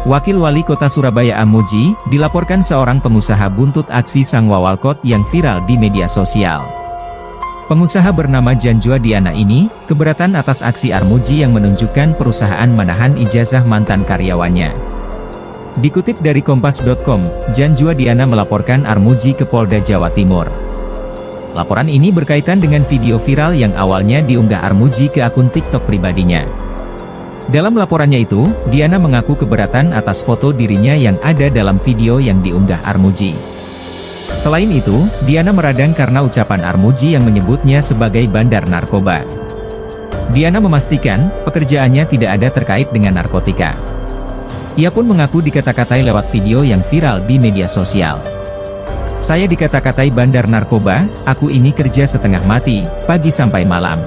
Wakil Wali Kota Surabaya Armuji, dilaporkan seorang pengusaha buntut aksi sang wawalkot yang viral di media sosial. Pengusaha bernama Janjua Diana ini, keberatan atas aksi Armuji yang menunjukkan perusahaan menahan ijazah mantan karyawannya. Dikutip dari Kompas.com, Janjua Diana melaporkan Armuji ke Polda Jawa Timur. Laporan ini berkaitan dengan video viral yang awalnya diunggah Armuji ke akun TikTok pribadinya. Dalam laporannya itu, Diana mengaku keberatan atas foto dirinya yang ada dalam video yang diunggah Armuji. Selain itu, Diana meradang karena ucapan Armuji yang menyebutnya sebagai bandar narkoba. Diana memastikan, pekerjaannya tidak ada terkait dengan narkotika. Ia pun mengaku dikata-katai lewat video yang viral di media sosial. "Saya dikata-katai bandar narkoba, aku ini kerja setengah mati, pagi sampai malam.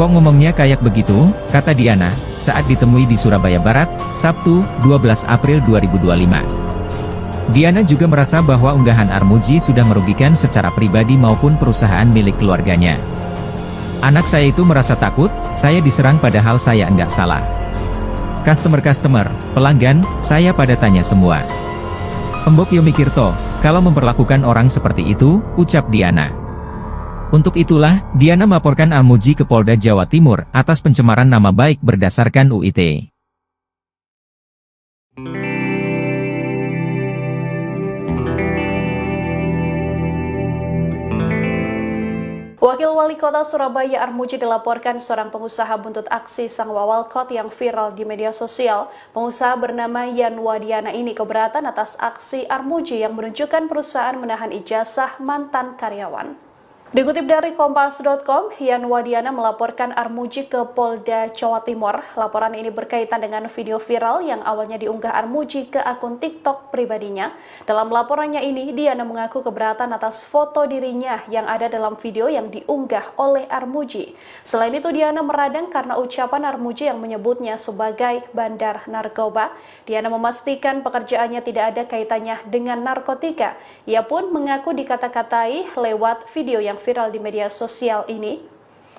Kok ngomongnya kayak begitu?" kata Diana, saat ditemui di Surabaya Barat, Sabtu, 12 April 2025. Diana juga merasa bahwa unggahan Armuji sudah merugikan secara pribadi maupun perusahaan milik keluarganya. "Anak saya itu merasa takut, saya diserang padahal saya enggak salah. Customer, pelanggan, saya pada tanya semua. Embok yo mikir toh, kalau memperlakukan orang seperti itu," ucap Diana. Untuk itulah, Diana melaporkan Armuji ke Polda Jawa Timur atas pencemaran nama baik berdasarkan UIT. Wakil Wali Kota Surabaya Armuji dilaporkan seorang pengusaha buntut aksi sang wawalkot yang viral di media sosial. Pengusaha bernama Janjua Diana ini keberatan atas aksi Armuji yang menunjukkan perusahaan menahan ijazah mantan karyawan. Dikutip dari Kompas.com, Janjua Diana melaporkan Armuji ke Polda Jawa Timur. Laporan ini berkaitan dengan video viral yang awalnya diunggah Armuji ke akun TikTok pribadinya. Dalam laporannya ini, Diana mengaku keberatan atas foto dirinya yang ada dalam video yang diunggah oleh Armuji. Selain itu, Diana meradang karena ucapan Armuji yang menyebutnya sebagai bandar narkoba. Diana memastikan pekerjaannya tidak ada kaitannya dengan narkotika. Ia pun mengaku dikata-katai lewat video yang viral di media sosial ini.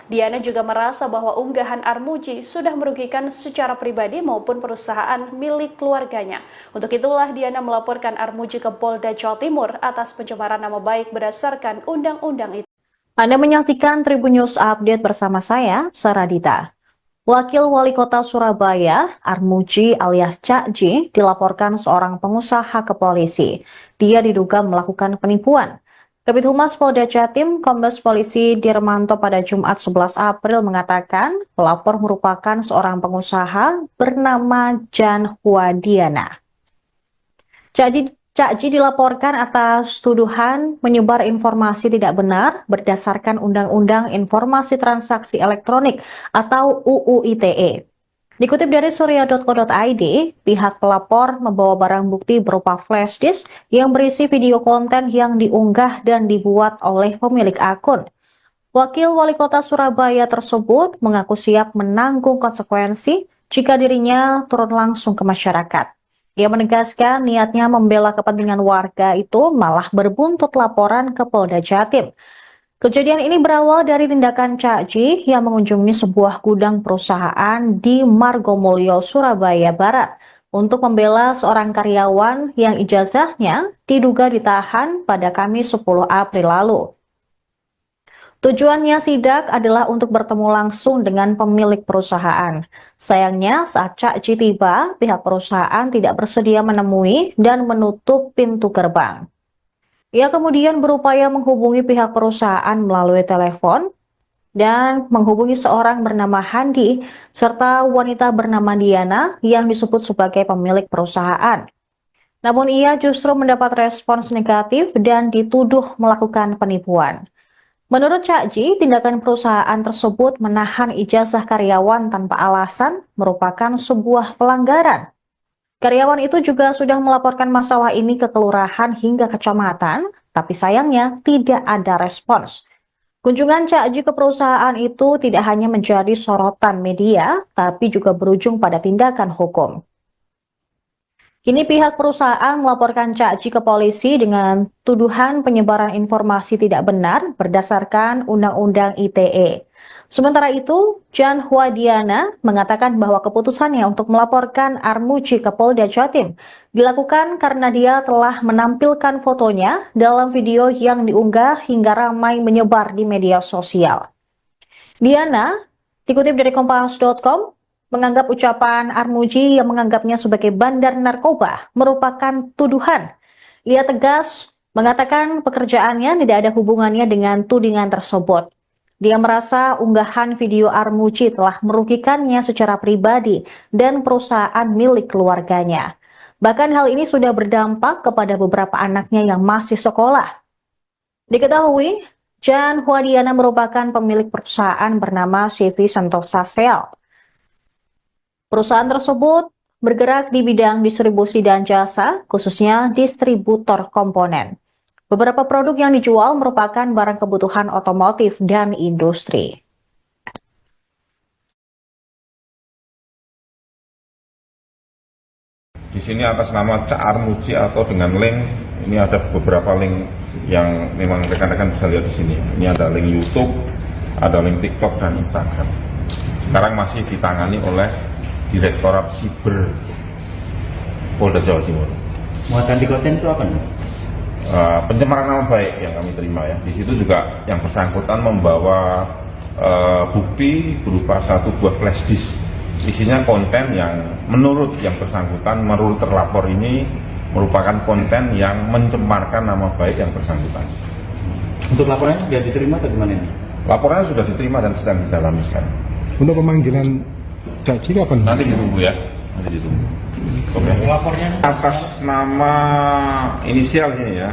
Diana juga merasa bahwa unggahan Armuji sudah merugikan secara pribadi maupun perusahaan milik keluarganya. Untuk itulah Diana melaporkan Armuji ke Polda Jawa Timur atas pencemaran nama baik berdasarkan undang-undang itu. Anda menyaksikan Tribun News Update bersama saya, Saradita. Wakil Wali Kota Surabaya, Armuji alias Cak J, dilaporkan seorang pengusaha ke polisi. Dia diduga melakukan penipuan. Kabid Humas Polda Jatim, Kombes Polisi Dirmanto pada Jumat 11 April mengatakan, pelapor merupakan seorang pengusaha bernama Janjua Diana. Cak J dilaporkan atas tuduhan menyebar informasi tidak benar berdasarkan Undang-Undang Informasi Transaksi Elektronik atau UU ITE. Dikutip dari surya.co.id, pihak pelapor membawa barang bukti berupa flash disk yang berisi video konten yang diunggah dan dibuat oleh pemilik akun. Wakil Wali Kota Surabaya tersebut mengaku siap menanggung konsekuensi jika dirinya turun langsung ke masyarakat. Ia menegaskan niatnya membela kepentingan warga itu malah berbuntut laporan ke Polda Jatim. Kejadian ini berawal dari tindakan Cak J yang mengunjungi sebuah gudang perusahaan di Margomulyo, Surabaya Barat untuk membela seorang karyawan yang ijazahnya diduga ditahan pada Kamis 10 April lalu. Tujuannya sidak adalah untuk bertemu langsung dengan pemilik perusahaan. Sayangnya saat Cak J tiba, pihak perusahaan tidak bersedia menemui dan menutup pintu gerbang. Ia kemudian berupaya menghubungi pihak perusahaan melalui telepon dan menghubungi seorang bernama Handi serta wanita bernama Diana yang disebut sebagai pemilik perusahaan. Namun ia justru mendapat respons negatif dan dituduh melakukan penipuan. Menurut Cak J, tindakan perusahaan tersebut menahan ijazah karyawan tanpa alasan merupakan sebuah pelanggaran. Karyawan itu juga sudah melaporkan masalah ini ke kelurahan hingga kecamatan, tapi sayangnya tidak ada respons. Kunjungan Cak J ke perusahaan itu tidak hanya menjadi sorotan media, tapi juga berujung pada tindakan hukum. Kini pihak perusahaan melaporkan Cak J ke polisi dengan tuduhan penyebaran informasi tidak benar berdasarkan Undang-Undang ITE. Sementara itu, Jan Huadiana mengatakan bahwa keputusannya untuk melaporkan Armuji ke Polda Jatim dilakukan karena dia telah menampilkan fotonya dalam video yang diunggah hingga ramai menyebar di media sosial. Diana, dikutip dari Kompas.com, menganggap ucapan Armuji yang menganggapnya sebagai bandar narkoba merupakan tuduhan. Ia tegas mengatakan pekerjaannya tidak ada hubungannya dengan tudingan tersebut. Dia merasa unggahan video Armuji telah merugikannya secara pribadi dan perusahaan milik keluarganya. Bahkan hal ini sudah berdampak kepada beberapa anaknya yang masih sekolah. Diketahui, Jan Huadiana merupakan pemilik perusahaan bernama CV Sentosa Sel. Perusahaan tersebut bergerak di bidang distribusi dan jasa, khususnya distributor komponen. Beberapa produk yang dijual merupakan barang kebutuhan otomotif dan industri. Di sini atas nama Cak Armuji atau dengan link, ini ada beberapa link yang memang rekan-rekan bisa lihat di sini. Ini ada link YouTube, ada link TikTok dan Instagram. Sekarang masih ditangani oleh Direktorat Siber Polda Jawa Timur. Muatan di konten itu apa nih? Pencemaran nama baik yang kami terima ya. Di situ juga yang bersangkutan membawa bukti berupa satu buah flash disk. Isinya konten yang menurut yang bersangkutan, menurut terlapor ini merupakan konten yang mencemarkan nama baik yang bersangkutan. Untuk laporannya sudah diterima atau gimana ini? Laporannya sudah diterima dan sedang didalami sekarang. Untuk pemanggilan Caci kapan? Nanti ditunggu ya. Nanti ditunggu. Oke. Lapornya Atas nama inisial ini ya,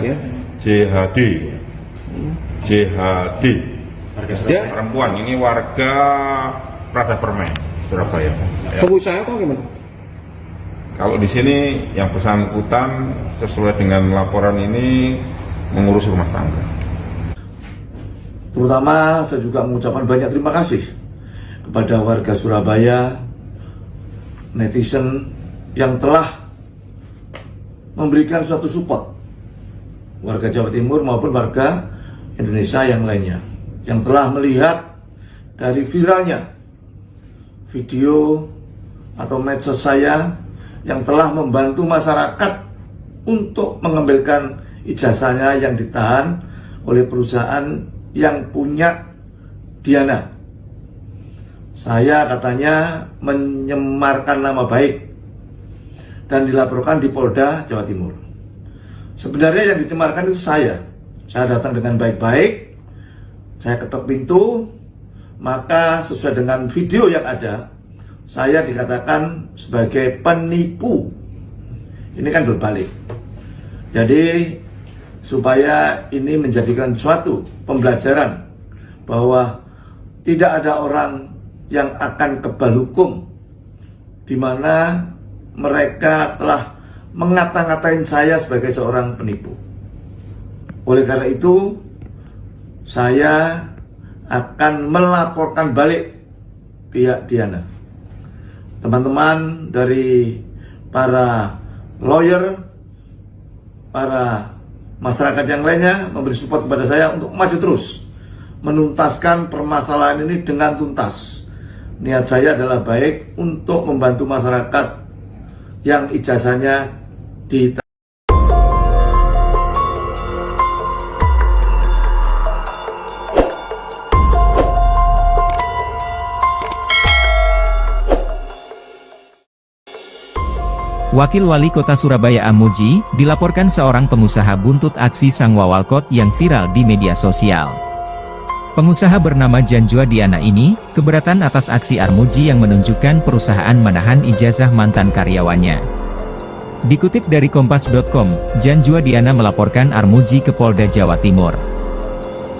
JHD. JHD. Perempuan, ini warga Prada Permen, Surabaya. Ya. Pengusaha atau gimana? Kalau di sini yang bersangkutan sesuai dengan laporan ini mengurus rumah tangga. Terutama saya juga mengucapkan banyak terima kasih kepada warga Surabaya, netizen yang telah memberikan suatu support, warga Jawa Timur maupun warga Indonesia yang lainnya, yang telah melihat dari viralnya video atau medsos saya yang telah membantu masyarakat untuk mengambilkan ijazahnya yang ditahan oleh perusahaan yang punya Diana. Saya katanya menyemarkan nama baik dan dilaporkan di Polda Jawa Timur. Sebenarnya yang dicemarkan itu saya. Saya datang dengan baik-baik, saya ketok pintu, maka sesuai dengan video yang ada, saya dikatakan sebagai penipu. Ini kan berbalik. Jadi supaya ini menjadikan suatu pembelajaran bahwa tidak ada orang yang akan kebal hukum di mana mereka telah mengata-ngatain saya sebagai seorang penipu. Oleh karena itu, saya akan melaporkan balik pihak Diana. Teman-teman dari para lawyer, para masyarakat yang lainnya memberi support kepada saya untuk maju terus menuntaskan permasalahan ini dengan tuntas. Niat saya adalah baik untuk membantu masyarakat yang ijazahnya di Wakil Wali Kota Surabaya Armuji dilaporkan seorang pengusaha buntut aksi sang wawalkot yang viral di media sosial. Pengusaha bernama Jan Huadiana ini keberatan atas aksi Armuji yang menunjukkan perusahaan menahan ijazah mantan karyawannya. Dikutip dari Kompas.com, Jan Huadiana melaporkan Armuji ke Polda Jawa Timur.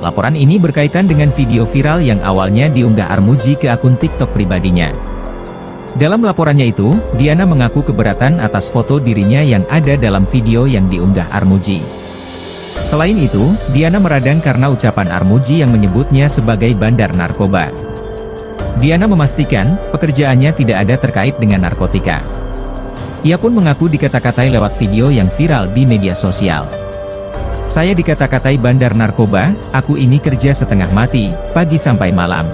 Laporan ini berkaitan dengan video viral yang awalnya diunggah Armuji ke akun TikTok pribadinya. Dalam laporannya itu, Diana mengaku keberatan atas foto dirinya yang ada dalam video yang diunggah Armuji. Selain itu, Diana meradang karena ucapan Armuji yang menyebutnya sebagai bandar narkoba. Diana memastikan, pekerjaannya tidak ada terkait dengan narkotika. Ia pun mengaku dikata-katai lewat video yang viral di media sosial. Saya dikata-katai bandar narkoba, aku ini kerja setengah mati, pagi sampai malam.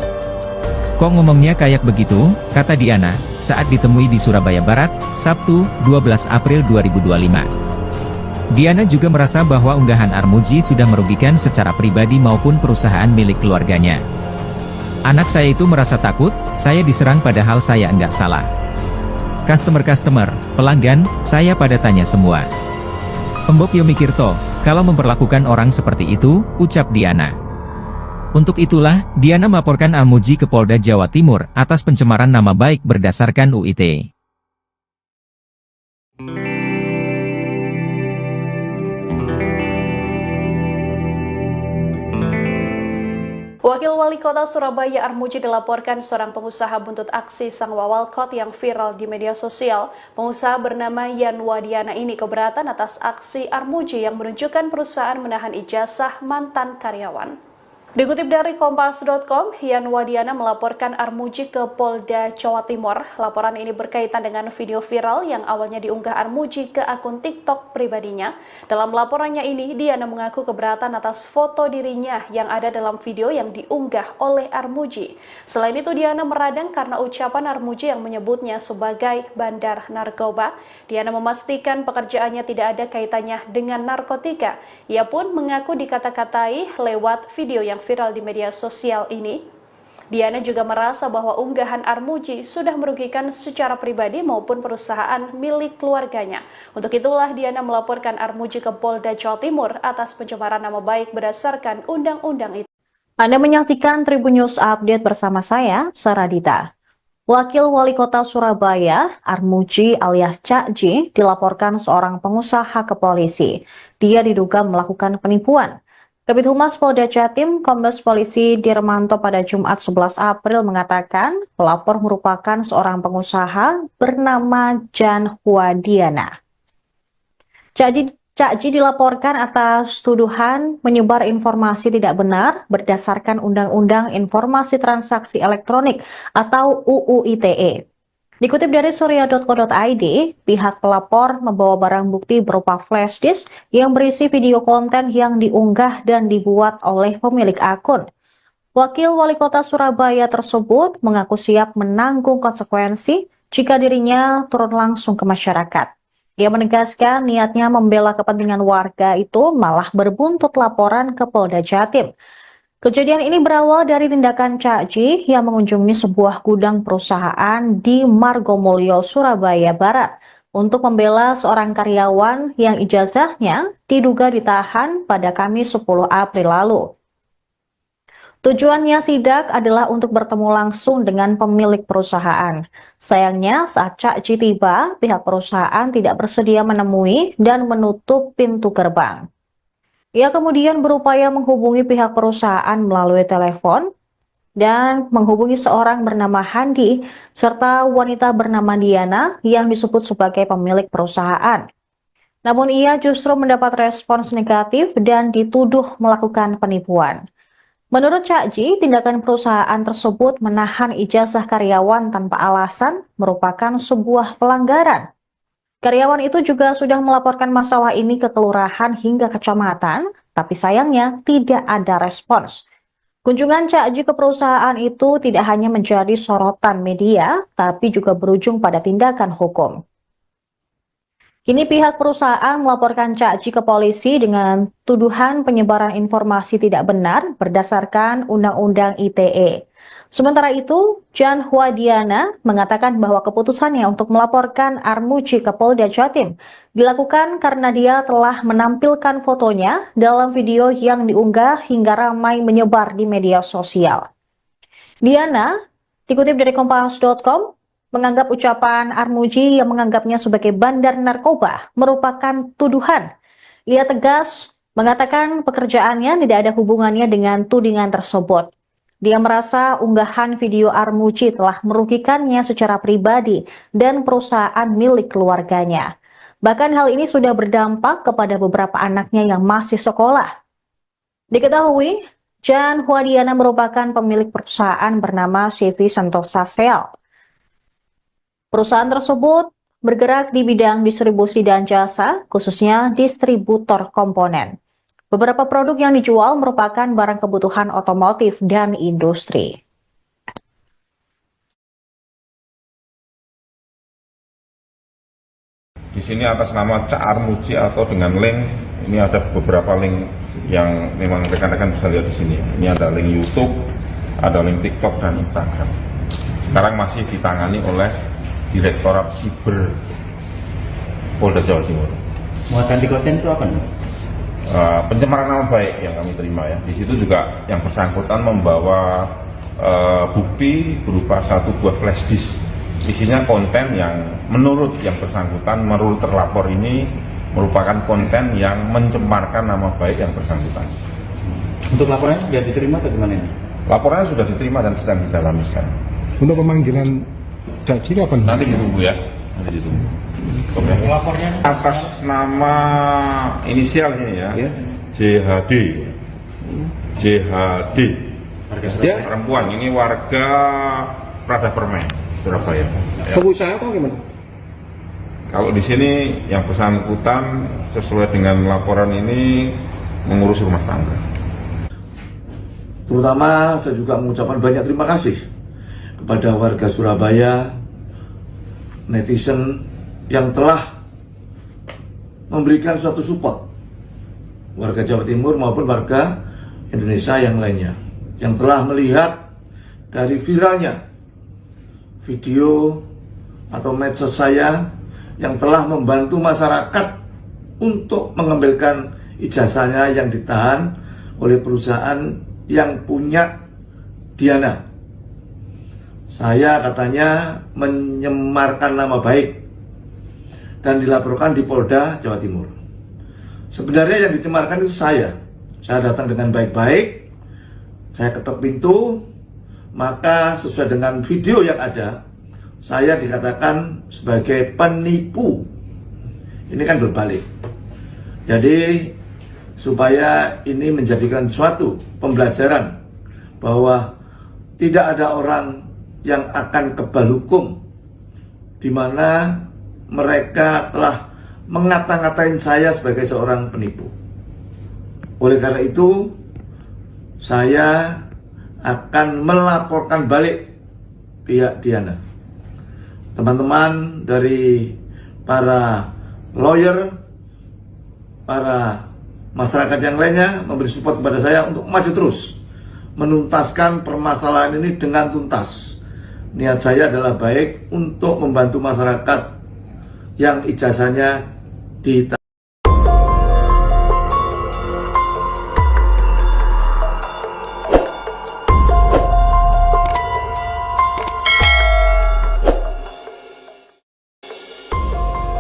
Kok ngomongnya kayak begitu, kata Diana, saat ditemui di Surabaya Barat, Sabtu, 12 April 2025. Diana juga merasa bahwa unggahan Armuji sudah merugikan secara pribadi maupun perusahaan milik keluarganya. Anak saya itu merasa takut, saya diserang padahal saya enggak salah. Customer, pelanggan, saya pada tanya semua. Pembok yo mikir toh, kalau memperlakukan orang seperti itu, ucap Diana. Untuk itulah, Diana melaporkan Armuji ke Polda Jawa Timur atas pencemaran nama baik berdasarkan UIT. Wakil Wali Kota Surabaya Armuji dilaporkan seorang pengusaha buntut aksi sang wawalkot yang viral di media sosial. Pengusaha bernama Yan Wadiana ini keberatan atas aksi Armuji yang menunjukkan perusahaan menahan ijazah mantan karyawan. Dikutip dari Kompas.com, Yan Wadiana melaporkan Armuji ke Polda Jawa Timur. Laporan ini berkaitan dengan video viral yang awalnya diunggah Armuji ke akun TikTok pribadinya. Dalam laporannya ini, Diana mengaku keberatan atas foto dirinya yang ada dalam video yang diunggah oleh Armuji. Selain itu, Diana meradang karena ucapan Armuji yang menyebutnya sebagai bandar narkoba. Diana memastikan pekerjaannya tidak ada kaitannya dengan narkotika. Ia pun mengaku dikata-katai lewat video yang viral di media sosial ini. Diana juga merasa bahwa unggahan Armuji sudah merugikan secara pribadi maupun perusahaan milik keluarganya. Untuk itulah Diana melaporkan Armuji ke Polda Jawa Timur atas pencemaran nama baik berdasarkan undang-undang itu. Anda menyaksikan Tribun News Update bersama saya, Saradita. Wakil Wali Kota Surabaya, Armuji alias Cak J, dilaporkan seorang pengusaha ke polisi. Dia diduga melakukan penipuan. Kabid Humas Polda Jatim, Kombes Polisi Dirmanto pada Jumat 11 April mengatakan pelapor merupakan seorang pengusaha bernama Jan Wadiana. Cak J dilaporkan atas tuduhan menyebar informasi tidak benar berdasarkan Undang-Undang Informasi Transaksi Elektronik atau UU ITE. Dikutip dari surya.co.id, pihak pelapor membawa barang bukti berupa flash disk yang berisi video konten yang diunggah dan dibuat oleh pemilik akun. Wakil Wali Kota Surabaya tersebut mengaku siap menanggung konsekuensi jika dirinya turun langsung ke masyarakat. Ia menegaskan niatnya membela kepentingan warga itu malah berbuntut laporan ke Polda Jatim. Kejadian ini berawal dari tindakan Cak J yang mengunjungi sebuah gudang perusahaan di Margomulyo, Surabaya Barat untuk membela seorang karyawan yang ijazahnya diduga ditahan pada Kamis 10 April lalu. Tujuannya sidak adalah untuk bertemu langsung dengan pemilik perusahaan. Sayangnya saat Cak J tiba, pihak perusahaan tidak bersedia menemui dan menutup pintu gerbang. Ia kemudian berupaya menghubungi pihak perusahaan melalui telepon dan menghubungi seorang bernama Handi serta wanita bernama Diana yang disebut sebagai pemilik perusahaan. Namun ia justru mendapat respons negatif dan dituduh melakukan penipuan. Menurut Cak J, tindakan perusahaan tersebut menahan ijazah karyawan tanpa alasan merupakan sebuah pelanggaran. Karyawan itu juga sudah melaporkan masalah ini ke kelurahan hingga kecamatan, tapi sayangnya tidak ada respons. Kunjungan Cak J ke perusahaan itu tidak hanya menjadi sorotan media, tapi juga berujung pada tindakan hukum. Kini pihak perusahaan melaporkan Cak J ke polisi dengan tuduhan penyebaran informasi tidak benar berdasarkan Undang-Undang ITE. Sementara itu, Jan Wadiana mengatakan bahwa keputusannya untuk melaporkan Armuji ke Polda Jatim dilakukan karena dia telah menampilkan fotonya dalam video yang diunggah hingga ramai menyebar di media sosial. Diana, dikutip dari Kompas.com, menganggap ucapan Armuji yang menganggapnya sebagai bandar narkoba merupakan tuduhan. Ia tegas mengatakan pekerjaannya tidak ada hubungannya dengan tudingan tersebut. Dia merasa unggahan video Armuji telah merugikannya secara pribadi dan perusahaan milik keluarganya. Bahkan hal ini sudah berdampak kepada beberapa anaknya yang masih sekolah. Diketahui, Jan Wadiana merupakan pemilik perusahaan bernama CV Sentosa Sel. Perusahaan tersebut bergerak di bidang distribusi dan jasa, khususnya distributor komponen. Beberapa produk yang dijual merupakan barang kebutuhan otomotif dan industri. Di sini atas nama Cak Armuji atau dengan link, ini ada beberapa link yang memang rekan-rekan bisa lihat di sini. Ini ada link YouTube, ada link TikTok dan Instagram. Sekarang masih ditangani oleh Direktorat Siber Polda Jawa Timur. Muatan di konten itu apa nih? Pencemaran nama baik yang kami terima ya. Di situ juga yang bersangkutan membawa bukti berupa satu buah flash disk. Isinya konten yang menurut yang bersangkutan, menurut terlapor ini merupakan konten yang mencemarkan nama baik yang bersangkutan. Untuk laporannya sudah diterima atau gimana ini? Laporannya sudah diterima dan sedang didalami sekarang. Untuk pemanggilan Caci kapan? Nanti ditunggu ya. Nanti ditunggu. Oke. Lapornya Atas nama inisial ini ya, JHD. JHD. Perempuan ini warga Prada Permen, Surabaya. Ya. Pengusaha atau gimana? Kalau di sini yang bersangkutan sesuai dengan laporan ini mengurus rumah tangga. Terutama saya juga mengucapkan banyak terima kasih kepada warga Surabaya, netizen yang telah memberikan suatu support, warga Jawa Timur maupun warga Indonesia yang lainnya, yang telah melihat dari viralnya video atau medsos saya yang telah membantu masyarakat untuk mengembalikan ijazahnya yang ditahan oleh perusahaan yang punya Diana. Saya katanya menyemarkan nama baik dan dilaporkan di Polda Jawa Timur. Sebenarnya yang dicemarkan itu saya. Saya datang dengan baik-baik, saya ketok pintu, maka sesuai dengan video yang ada, saya dikatakan sebagai penipu. Ini kan berbalik. Jadi supaya ini menjadikan suatu pembelajaran bahwa tidak ada orang yang akan kebal hukum di mana mereka telah mengata-ngatain saya sebagai seorang penipu. Oleh karena itu, saya akan melaporkan balik pihak Diana. Teman-teman dari para lawyer, para masyarakat yang lainnya memberi support kepada saya untuk maju terus menuntaskan permasalahan ini dengan tuntas. Niat saya adalah baik untuk membantu masyarakat yang ijazahnya ditahan.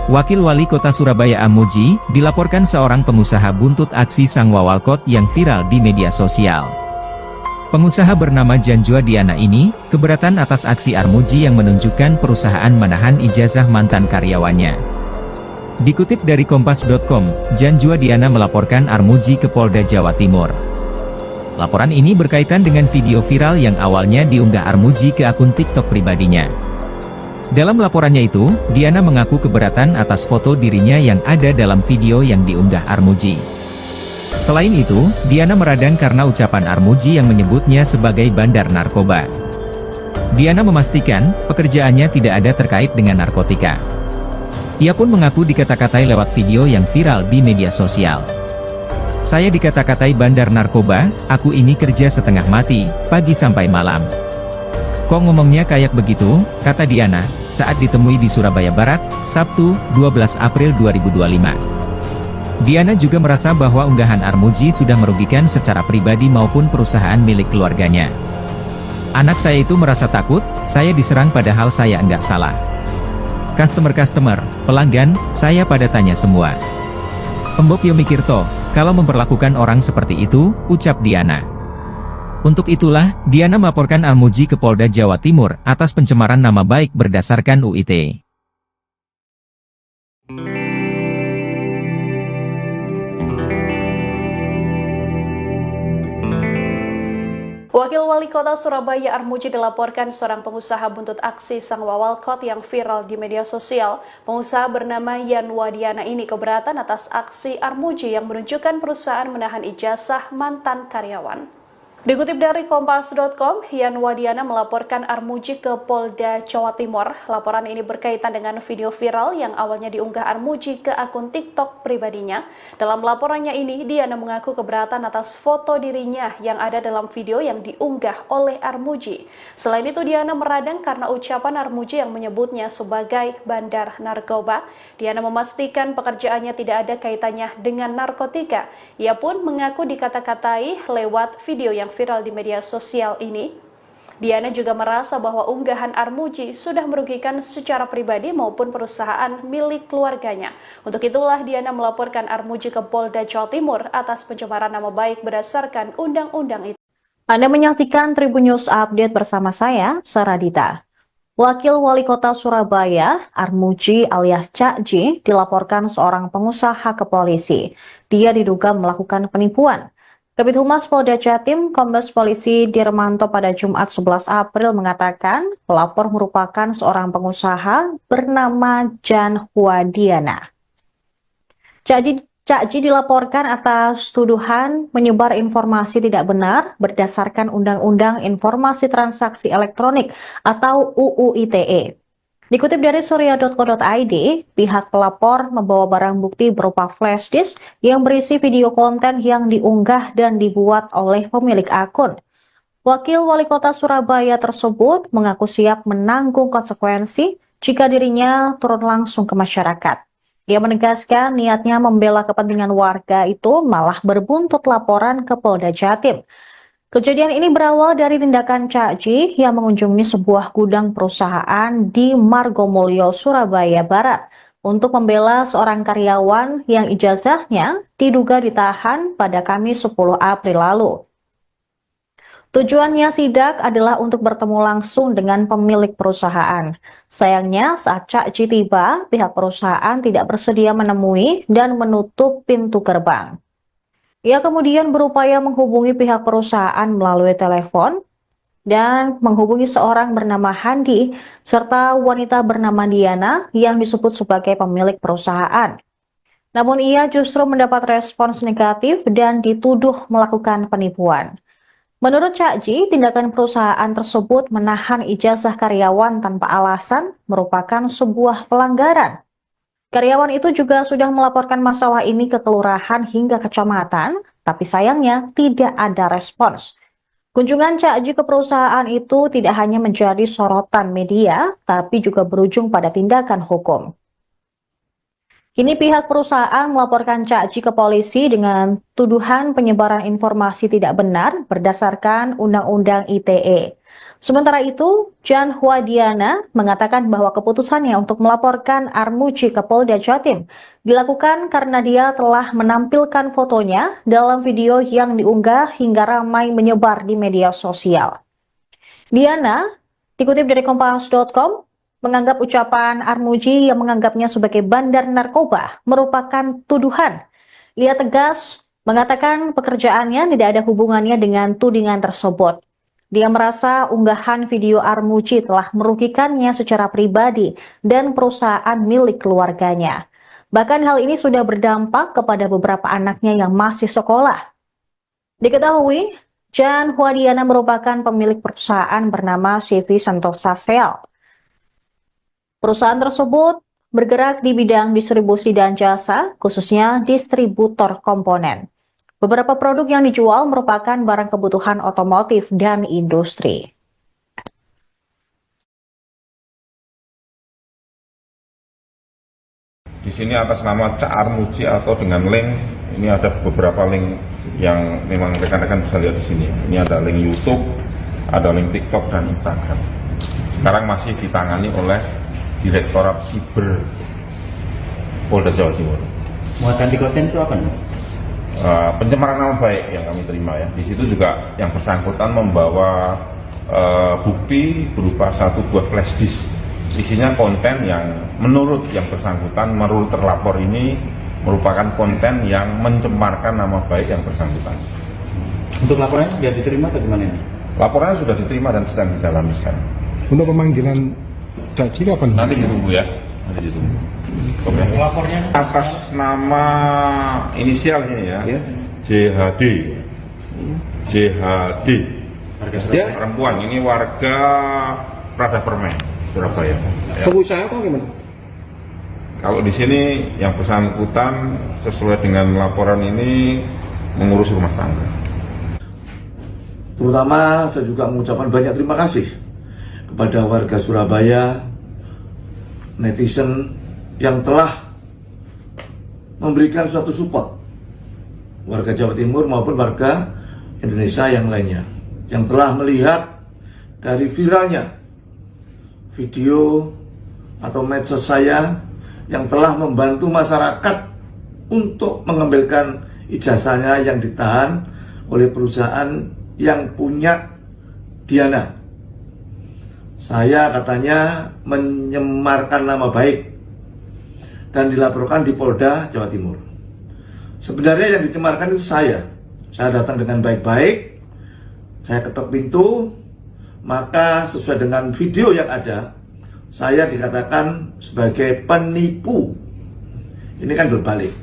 Wakil Wali Kota Surabaya Amuji, dilaporkan seorang pengusaha buntut aksi sang wawalkot yang viral di media sosial. Pengusaha bernama Janjua Diana ini, keberatan atas aksi Armuji yang menunjukkan perusahaan menahan ijazah mantan karyawannya. Dikutip dari Kompas.com, Janjua Diana melaporkan Armuji ke Polda Jawa Timur. Laporan ini berkaitan dengan video viral yang awalnya diunggah Armuji ke akun TikTok pribadinya. Dalam laporannya itu, Diana mengaku keberatan atas foto dirinya yang ada dalam video yang diunggah Armuji. Selain itu, Diana meradang karena ucapan Armuji yang menyebutnya sebagai bandar narkoba. Diana memastikan, pekerjaannya tidak ada terkait dengan narkotika. Ia pun mengaku dikata-katai lewat video yang viral di media sosial. Saya dikata-katai bandar narkoba, aku ini kerja setengah mati, pagi sampai malam. Kok ngomongnya kayak begitu, kata Diana, saat ditemui di Surabaya Barat, Sabtu, 12 April 2025. Diana juga merasa bahwa unggahan Armuji sudah merugikan secara pribadi maupun perusahaan milik keluarganya. Anak saya itu merasa takut, saya diserang padahal saya enggak salah. Customer, pelanggan, saya pada tanya semua. Embok yo mikir toh, kalau memperlakukan orang seperti itu, ucap Diana. Untuk itulah, Diana melaporkan Armuji ke Polda Jawa Timur atas pencemaran nama baik berdasarkan UIT. Wakil Wali Kota Surabaya Armuji dilaporkan seorang pengusaha buntut aksi sang wawalkot yang viral di media sosial. Pengusaha bernama Yanwa Diana ini keberatan atas aksi Armuji yang menunjukkan perusahaan menahan ijazah mantan karyawan. Dikutip dari Kompas.com, Yan Wadiana melaporkan Armuji ke Polda Jawa Timur. Laporan ini berkaitan dengan video viral yang awalnya diunggah Armuji ke akun TikTok pribadinya. Dalam laporannya ini, Diana mengaku keberatan atas foto dirinya yang ada dalam video yang diunggah oleh Armuji. Selain itu, Diana meradang karena ucapan Armuji yang menyebutnya sebagai bandar narkoba. Diana memastikan pekerjaannya tidak ada kaitannya dengan narkotika. Ia pun mengaku dikata-katai lewat video yang viral di media sosial ini. Diana juga merasa bahwa unggahan Armuji sudah merugikan secara pribadi maupun perusahaan milik keluarganya. Untuk itulah Diana melaporkan Armuji ke Polda Jawa Timur atas pencemaran nama baik berdasarkan undang-undang itu. Anda menyaksikan Tribun News Update bersama saya, Saradita. Wakil Wali Kota Surabaya, Armuji alias Cak J, dilaporkan seorang pengusaha ke polisi. Dia diduga melakukan penipuan. Kabid Humas Polda Jatim, Kombes Polisi Dirmanto pada Jumat 11 April mengatakan pelapor merupakan seorang pengusaha bernama Jan Wadiana. Cak J dilaporkan atas tuduhan menyebar informasi tidak benar berdasarkan Undang-Undang Informasi Transaksi Elektronik atau UU ITE. Dikutip dari surya.co.id, pihak pelapor membawa barang bukti berupa flash disk yang berisi video konten yang diunggah dan dibuat oleh pemilik akun. Wakil Wali Kota Surabaya tersebut mengaku siap menanggung konsekuensi jika dirinya turun langsung ke masyarakat. Ia menegaskan niatnya membela kepentingan warga itu malah berbuntut laporan ke Polda Jatim. Kejadian ini berawal dari tindakan Cak J yang mengunjungi sebuah gudang perusahaan di Margomulyo, Surabaya Barat untuk membela seorang karyawan yang ijazahnya diduga ditahan pada Kamis 10 April lalu. Tujuannya sidak adalah untuk bertemu langsung dengan pemilik perusahaan. Sayangnya saat Cak J tiba, pihak perusahaan tidak bersedia menemui dan menutup pintu gerbang. Ia kemudian berupaya menghubungi pihak perusahaan melalui telepon dan menghubungi seorang bernama Handi serta wanita bernama Diana yang disebut sebagai pemilik perusahaan. Namun ia justru mendapat respons negatif dan dituduh melakukan penipuan. Menurut Cak J, tindakan perusahaan tersebut menahan ijazah karyawan tanpa alasan merupakan sebuah pelanggaran. Karyawan itu juga sudah melaporkan masalah ini ke kelurahan hingga kecamatan, tapi sayangnya tidak ada respons. Kunjungan Cak J ke perusahaan itu tidak hanya menjadi sorotan media, tapi juga berujung pada tindakan hukum. Kini pihak perusahaan melaporkan Cak J ke polisi dengan tuduhan penyebaran informasi tidak benar berdasarkan Undang-Undang ITE. Sementara itu, Jan Wadiana mengatakan bahwa keputusannya untuk melaporkan Armuji ke Polda Jatim dilakukan karena dia telah menampilkan fotonya dalam video yang diunggah hingga ramai menyebar di media sosial. Diana, dikutip dari Kompas.com, menganggap ucapan Armuji yang menganggapnya sebagai bandar narkoba merupakan tuduhan. Ia tegas mengatakan pekerjaannya tidak ada hubungannya dengan tudingan tersebut. Dia merasa unggahan video Armuji telah merugikannya secara pribadi dan perusahaan milik keluarganya. Bahkan hal ini sudah berdampak kepada beberapa anaknya yang masih sekolah. Diketahui, Jan Wadiana merupakan pemilik perusahaan bernama CV Sentosa Sel. Perusahaan tersebut bergerak di bidang distribusi dan jasa, khususnya distributor komponen. Beberapa produk yang dijual merupakan barang kebutuhan otomotif dan industri. Di sini atas nama Cak Armuji atau dengan link, ini ada beberapa link yang memang rekan-rekan bisa lihat di sini. Ini ada link YouTube, ada link TikTok dan Instagram. Sekarang masih ditangani oleh Direktorat Siber Polda Jawa Timur. Muatan di konten itu apa nih? Pencemaran nama baik yang kami terima ya. Di situ juga yang bersangkutan membawa bukti berupa satu buah flash disk. Isinya konten yang menurut yang bersangkutan, menurut terlapor ini merupakan konten yang mencemarkan nama baik yang bersangkutan. Untuk laporannya sudah diterima atau gimana ini? Laporannya sudah diterima dan sedang didalami sekarang. Untuk pemanggilan Cak J kapan? Nanti ditunggu ya. Nanti ditunggu. Oke. Lapornya Atas nama inisial ini ya, JHD. JHD, Warga Ya. Surabaya. perempuan, ini warga Prada Permen, Surabaya. Ya. Pengusaha atau gimana? Kalau di sini yang bersangkutan sesuai dengan laporan ini mengurus rumah tangga. Terutama saya juga mengucapkan banyak terima kasih kepada warga Surabaya, netizen yang telah memberikan suatu support, warga Jawa Timur maupun warga Indonesia yang lainnya, yang telah melihat dari viralnya video atau medsos saya yang telah membantu masyarakat untuk mengembalikan ijazahnya yang ditahan oleh perusahaan yang punya Diana. Saya katanya menyemarkan nama baik dan dilaporkan di Polda Jawa Timur. Sebenarnya yang dicemarkan itu saya. Saya datang dengan baik-baik, saya ketok pintu, maka sesuai dengan video yang ada, saya dikatakan sebagai penipu. Ini kan berbalik.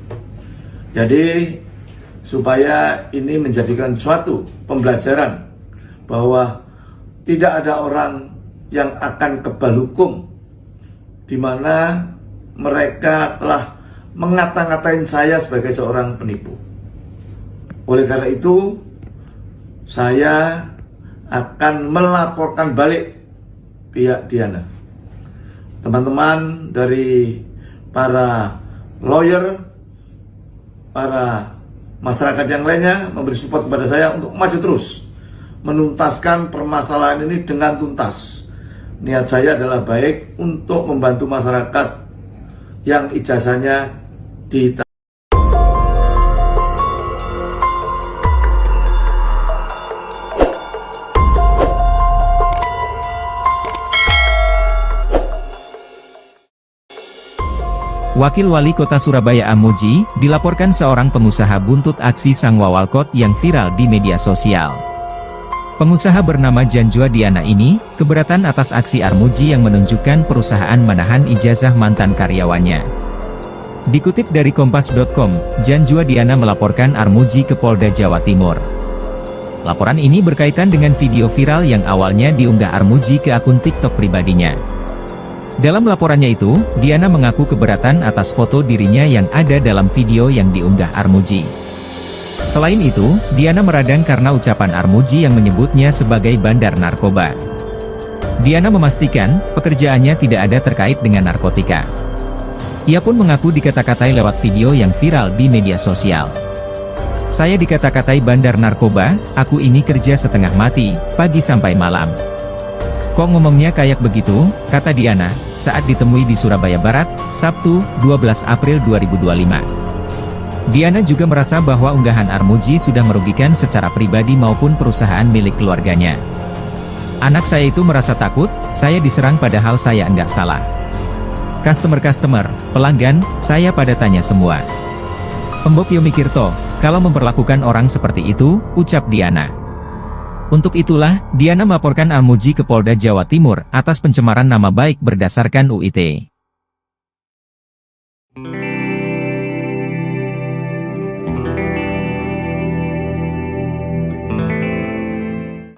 Jadi supaya ini menjadikan suatu pembelajaran bahwa tidak ada orang yang akan kebal hukum di mana mereka telah mengata-ngatain saya sebagai seorang penipu. Oleh karena itu, saya akan melaporkan balik pihak Diana. Teman-teman dari para lawyer, para masyarakat yang lainnya memberi support kepada saya untuk maju terus menuntaskan permasalahan ini dengan tuntas. Niat saya adalah baik untuk membantu masyarakat yang ijazahnya ditahan. Wakil Wali Kota Surabaya Amuji, dilaporkan seorang pengusaha buntut aksi sang wawalkot yang viral di media sosial. Pengusaha bernama Janjua Diana ini, keberatan atas aksi Armuji yang menunjukkan perusahaan menahan ijazah mantan karyawannya. Dikutip dari Kompas.com, Janjua Diana melaporkan Armuji ke Polda Jawa Timur. Laporan ini berkaitan dengan video viral yang awalnya diunggah Armuji ke akun TikTok pribadinya. Dalam laporannya itu, Diana mengaku keberatan atas foto dirinya yang ada dalam video yang diunggah Armuji. Selain itu, Diana meradang karena ucapan Armuji yang menyebutnya sebagai bandar narkoba. Diana memastikan, pekerjaannya tidak ada terkait dengan narkotika. Ia pun mengaku dikata-katai lewat video yang viral di media sosial. Saya dikata-katai bandar narkoba, aku ini kerja setengah mati, pagi sampai malam. Kok ngomongnya kayak begitu, kata Diana, saat ditemui di Surabaya Barat, Sabtu, 12 April 2025. Diana juga merasa bahwa unggahan Armuji sudah merugikan secara pribadi maupun perusahaan milik keluarganya. Anak saya itu merasa takut, saya diserang padahal saya enggak salah. Customer, pelanggan, saya pada tanya semua. Pembok yo mikir toh, kalau memperlakukan orang seperti itu, ucap Diana. Untuk itulah, Diana melaporkan Armuji ke Polda Jawa Timur atas pencemaran nama baik berdasarkan UIT.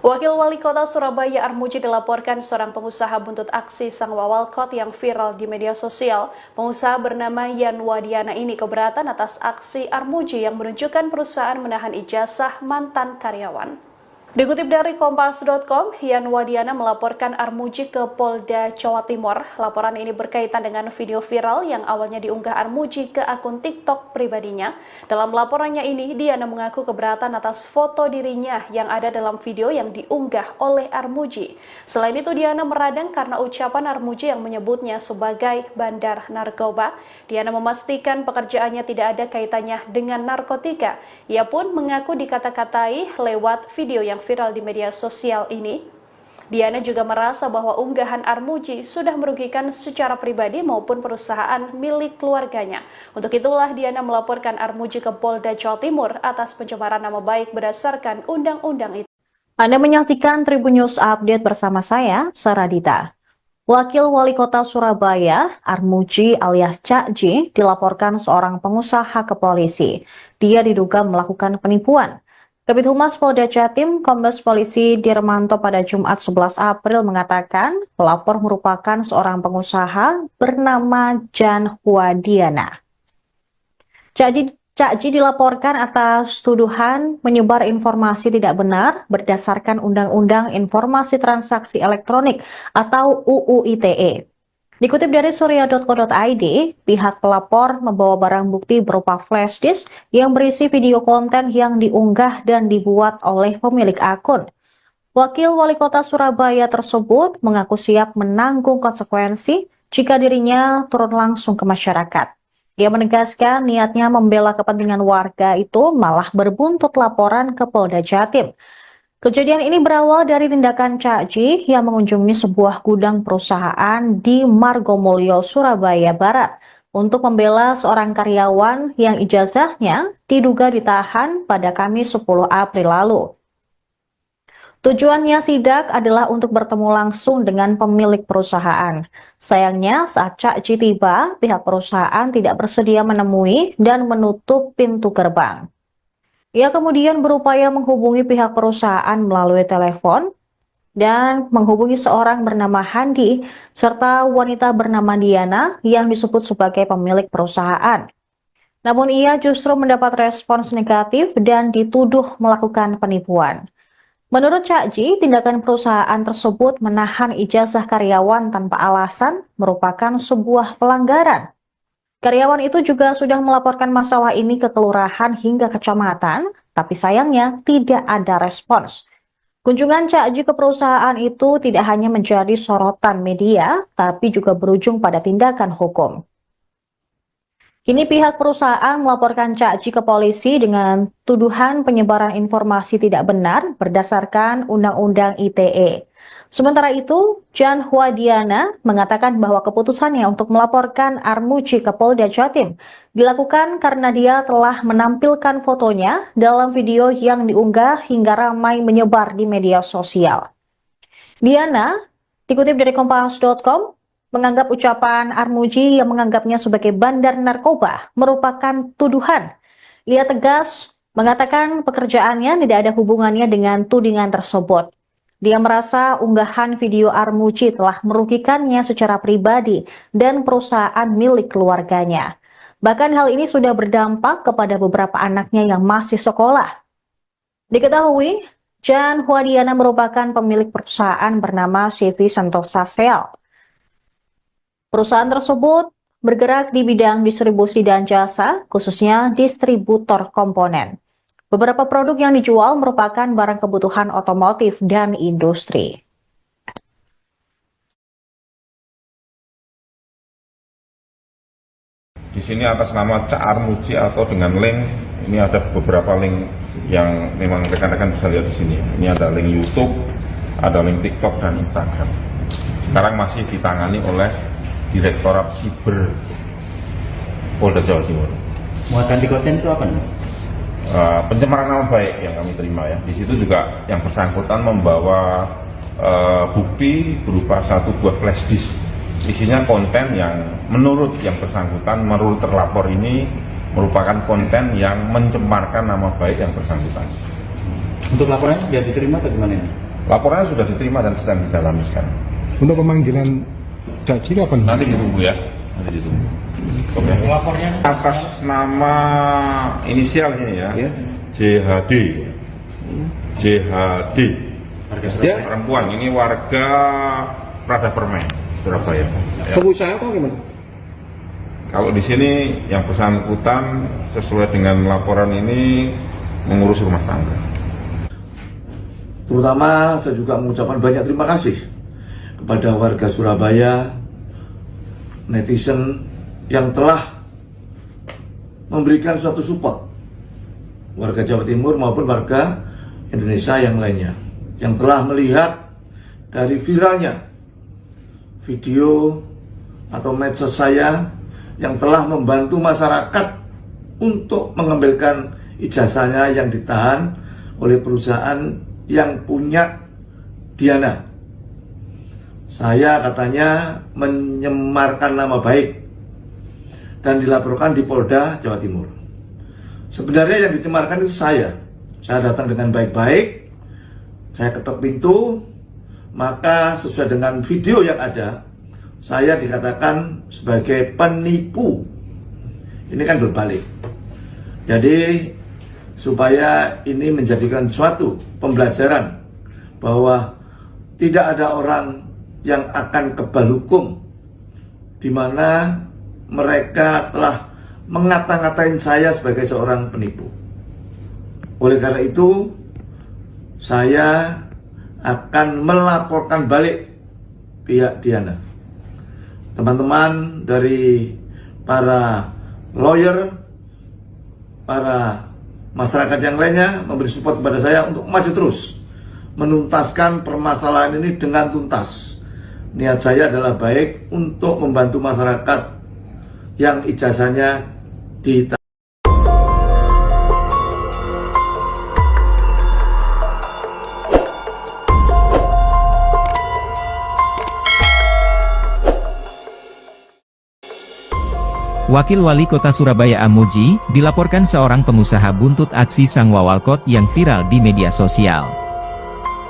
Wakil Wali Kota Surabaya Armuji dilaporkan seorang pengusaha buntut aksi sang wawalkot yang viral di media sosial. Pengusaha bernama Yan Wadiana ini keberatan atas aksi Armuji yang menunjukkan perusahaan menahan ijazah mantan karyawan. Dikutip dari Kompas.com, Yan Wadiana melaporkan Armuji ke Polda Jawa Timur. Laporan ini berkaitan dengan video viral yang awalnya diunggah Armuji ke akun TikTok pribadinya. Dalam laporannya ini, Diana mengaku keberatan atas foto dirinya yang ada dalam video yang diunggah oleh Armuji. Selain itu, Diana meradang karena ucapan Armuji yang menyebutnya sebagai bandar narkoba. Diana memastikan pekerjaannya tidak ada kaitannya dengan narkotika. Ia pun mengaku dikata-katai lewat video yang viral di media sosial ini. Diana juga merasa bahwa unggahan Armuji sudah merugikan secara pribadi maupun perusahaan milik keluarganya. Untuk itulah Diana melaporkan Armuji ke Polda Jawa Timur atas pencemaran nama baik berdasarkan undang-undang itu. Anda menyaksikan Tribun News Update bersama saya, Saradita. Wakil Wali Kota Surabaya, Armuji alias Cak J, dilaporkan seorang pengusaha ke polisi. Dia diduga melakukan penipuan. Kabid Humas Polda Jatim, Kombes Polisi Dirmanto pada Jumat 11 April mengatakan pelapor merupakan seorang pengusaha bernama Jan Huadiana. Cak Ji dilaporkan atas tuduhan menyebar informasi tidak benar berdasarkan Undang-Undang Informasi Transaksi Elektronik atau UU ITE. Dikutip dari surya.co.id, pihak pelapor membawa barang bukti berupa flash disk yang berisi video konten yang diunggah dan dibuat oleh pemilik akun. Wakil Wali Kota Surabaya tersebut mengaku siap menanggung konsekuensi jika dirinya turun langsung ke masyarakat. Ia menegaskan niatnya membela kepentingan warga itu malah berbuntut laporan ke Polda Jatim. Kejadian ini berawal dari tindakan Cak Ji yang mengunjungi sebuah gudang perusahaan di Margomulyo, Surabaya Barat untuk membela seorang karyawan yang ijazahnya diduga ditahan pada Kamis 10 April lalu. Tujuannya sidak adalah untuk bertemu langsung dengan pemilik perusahaan. Sayangnya saat Cak Ji tiba, pihak perusahaan tidak bersedia menemui dan menutup pintu gerbang. Ia kemudian berupaya menghubungi pihak perusahaan melalui telepon dan menghubungi seorang bernama Handi serta wanita bernama Diana yang disebut sebagai pemilik perusahaan. Namun ia justru mendapat respons negatif dan dituduh melakukan penipuan. Menurut Cak Ji, tindakan perusahaan tersebut menahan ijazah karyawan tanpa alasan merupakan sebuah pelanggaran. Karyawan itu juga sudah melaporkan masalah ini ke kelurahan hingga kecamatan, tapi sayangnya tidak ada respons. Kunjungan Cak Ji ke perusahaan itu tidak hanya menjadi sorotan media, tapi juga berujung pada tindakan hukum. Kini pihak perusahaan melaporkan Cak Ji ke polisi dengan tuduhan penyebaran informasi tidak benar berdasarkan Undang-Undang ITE. Sementara itu, Jan Huadiana mengatakan bahwa keputusannya untuk melaporkan Armuji ke Polda Jatim dilakukan karena dia telah menampilkan fotonya dalam video yang diunggah hingga ramai menyebar di media sosial. Diana, dikutip dari Kompas.com, menganggap ucapan Armuji yang menganggapnya sebagai bandar narkoba merupakan tuduhan. Ia tegas mengatakan pekerjaannya tidak ada hubungannya dengan tudingan tersebut. Dia merasa unggahan video Armuji telah merugikannya secara pribadi dan perusahaan milik keluarganya. Bahkan hal ini sudah berdampak kepada beberapa anaknya yang masih sekolah. Diketahui, Jan Huadiana merupakan pemilik perusahaan bernama CV Sentosa Sel. Perusahaan tersebut bergerak di bidang distribusi dan jasa, khususnya distributor komponen. Beberapa produk yang dijual merupakan barang kebutuhan otomotif dan industri. Di sini atas nama Cak Armuji atau dengan link, ini ada beberapa link yang memang rekan-rekan bisa lihat di sini. Ini ada link YouTube, ada link TikTok dan Instagram. Sekarang masih ditangani oleh Direktorat Siber Polda Jawa Timur. Muatan di konten itu apa nih? Pencemaran nama baik yang kami terima ya. Di situ juga yang bersangkutan membawa bukti berupa satu buah flash disk. Isinya konten yang menurut yang bersangkutan, menurut terlapor ini merupakan konten yang mencemarkan nama baik yang bersangkutan. Untuk laporannya sudah diterima atau gimana ini? Laporannya sudah diterima dan sedang didalami sekarang. Untuk pemanggilan Cak Ji kapan? Nanti ditunggu ya. Nanti ditunggu. Oke. Lapornya Atas nama inisial ini ya, JHD. JHD. Perempuan ini warga Prada Permen, Surabaya. Ya. Pengusaha atau gimana? Kalau di sini yang bersangkutan sesuai dengan laporan ini mengurus rumah tangga. Terutama saya juga mengucapkan banyak terima kasih kepada warga Surabaya, netizen yang telah memberikan suatu support, warga Jawa Timur maupun warga Indonesia yang lainnya, yang telah melihat dari viralnya video atau medsos saya yang telah membantu masyarakat untuk mengembalikan ijazahnya yang ditahan oleh perusahaan yang punya Diana. Saya katanya menyemarkan nama baik dan dilaporkan di Polda Jawa Timur. Sebenarnya yang dicemarkan itu saya Saya datang dengan baik-baik, saya ketok pintu, maka sesuai dengan video yang ada, saya dikatakan sebagai penipu. Ini kan berbalik. Jadi supaya ini menjadikan suatu pembelajaran bahwa tidak ada orang yang akan kebal hukum di mana mereka telah mengata-ngatain saya sebagai seorang penipu. Oleh karena itu, saya akan melaporkan balik pihak Diana. Teman-teman dari para lawyer, para masyarakat yang lainnya memberi support kepada saya untuk maju terus menuntaskan permasalahan ini dengan tuntas. Niat saya adalah baik untuk membantu masyarakat yang ijazahnya ditahan. Wakil Wali Kota Surabaya Amuji, dilaporkan seorang pengusaha buntut aksi sang wawalkot yang viral di media sosial.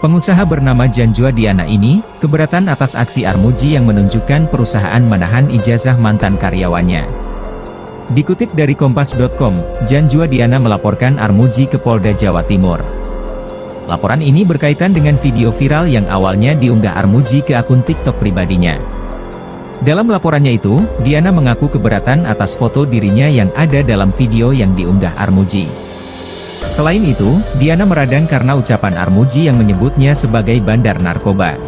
Pengusaha bernama Janjua Diana ini, keberatan atas aksi Armuji yang menunjukkan perusahaan menahan ijazah mantan karyawannya. Dikutip dari Kompas.com, Janjua Diana melaporkan Armuji ke Polda Jawa Timur. Laporan ini berkaitan dengan video viral yang awalnya diunggah Armuji ke akun TikTok pribadinya. Dalam laporannya itu, Diana mengaku keberatan atas foto dirinya yang ada dalam video yang diunggah Armuji. Selain itu, Diana meradang karena ucapan Armuji yang menyebutnya sebagai bandar narkoba.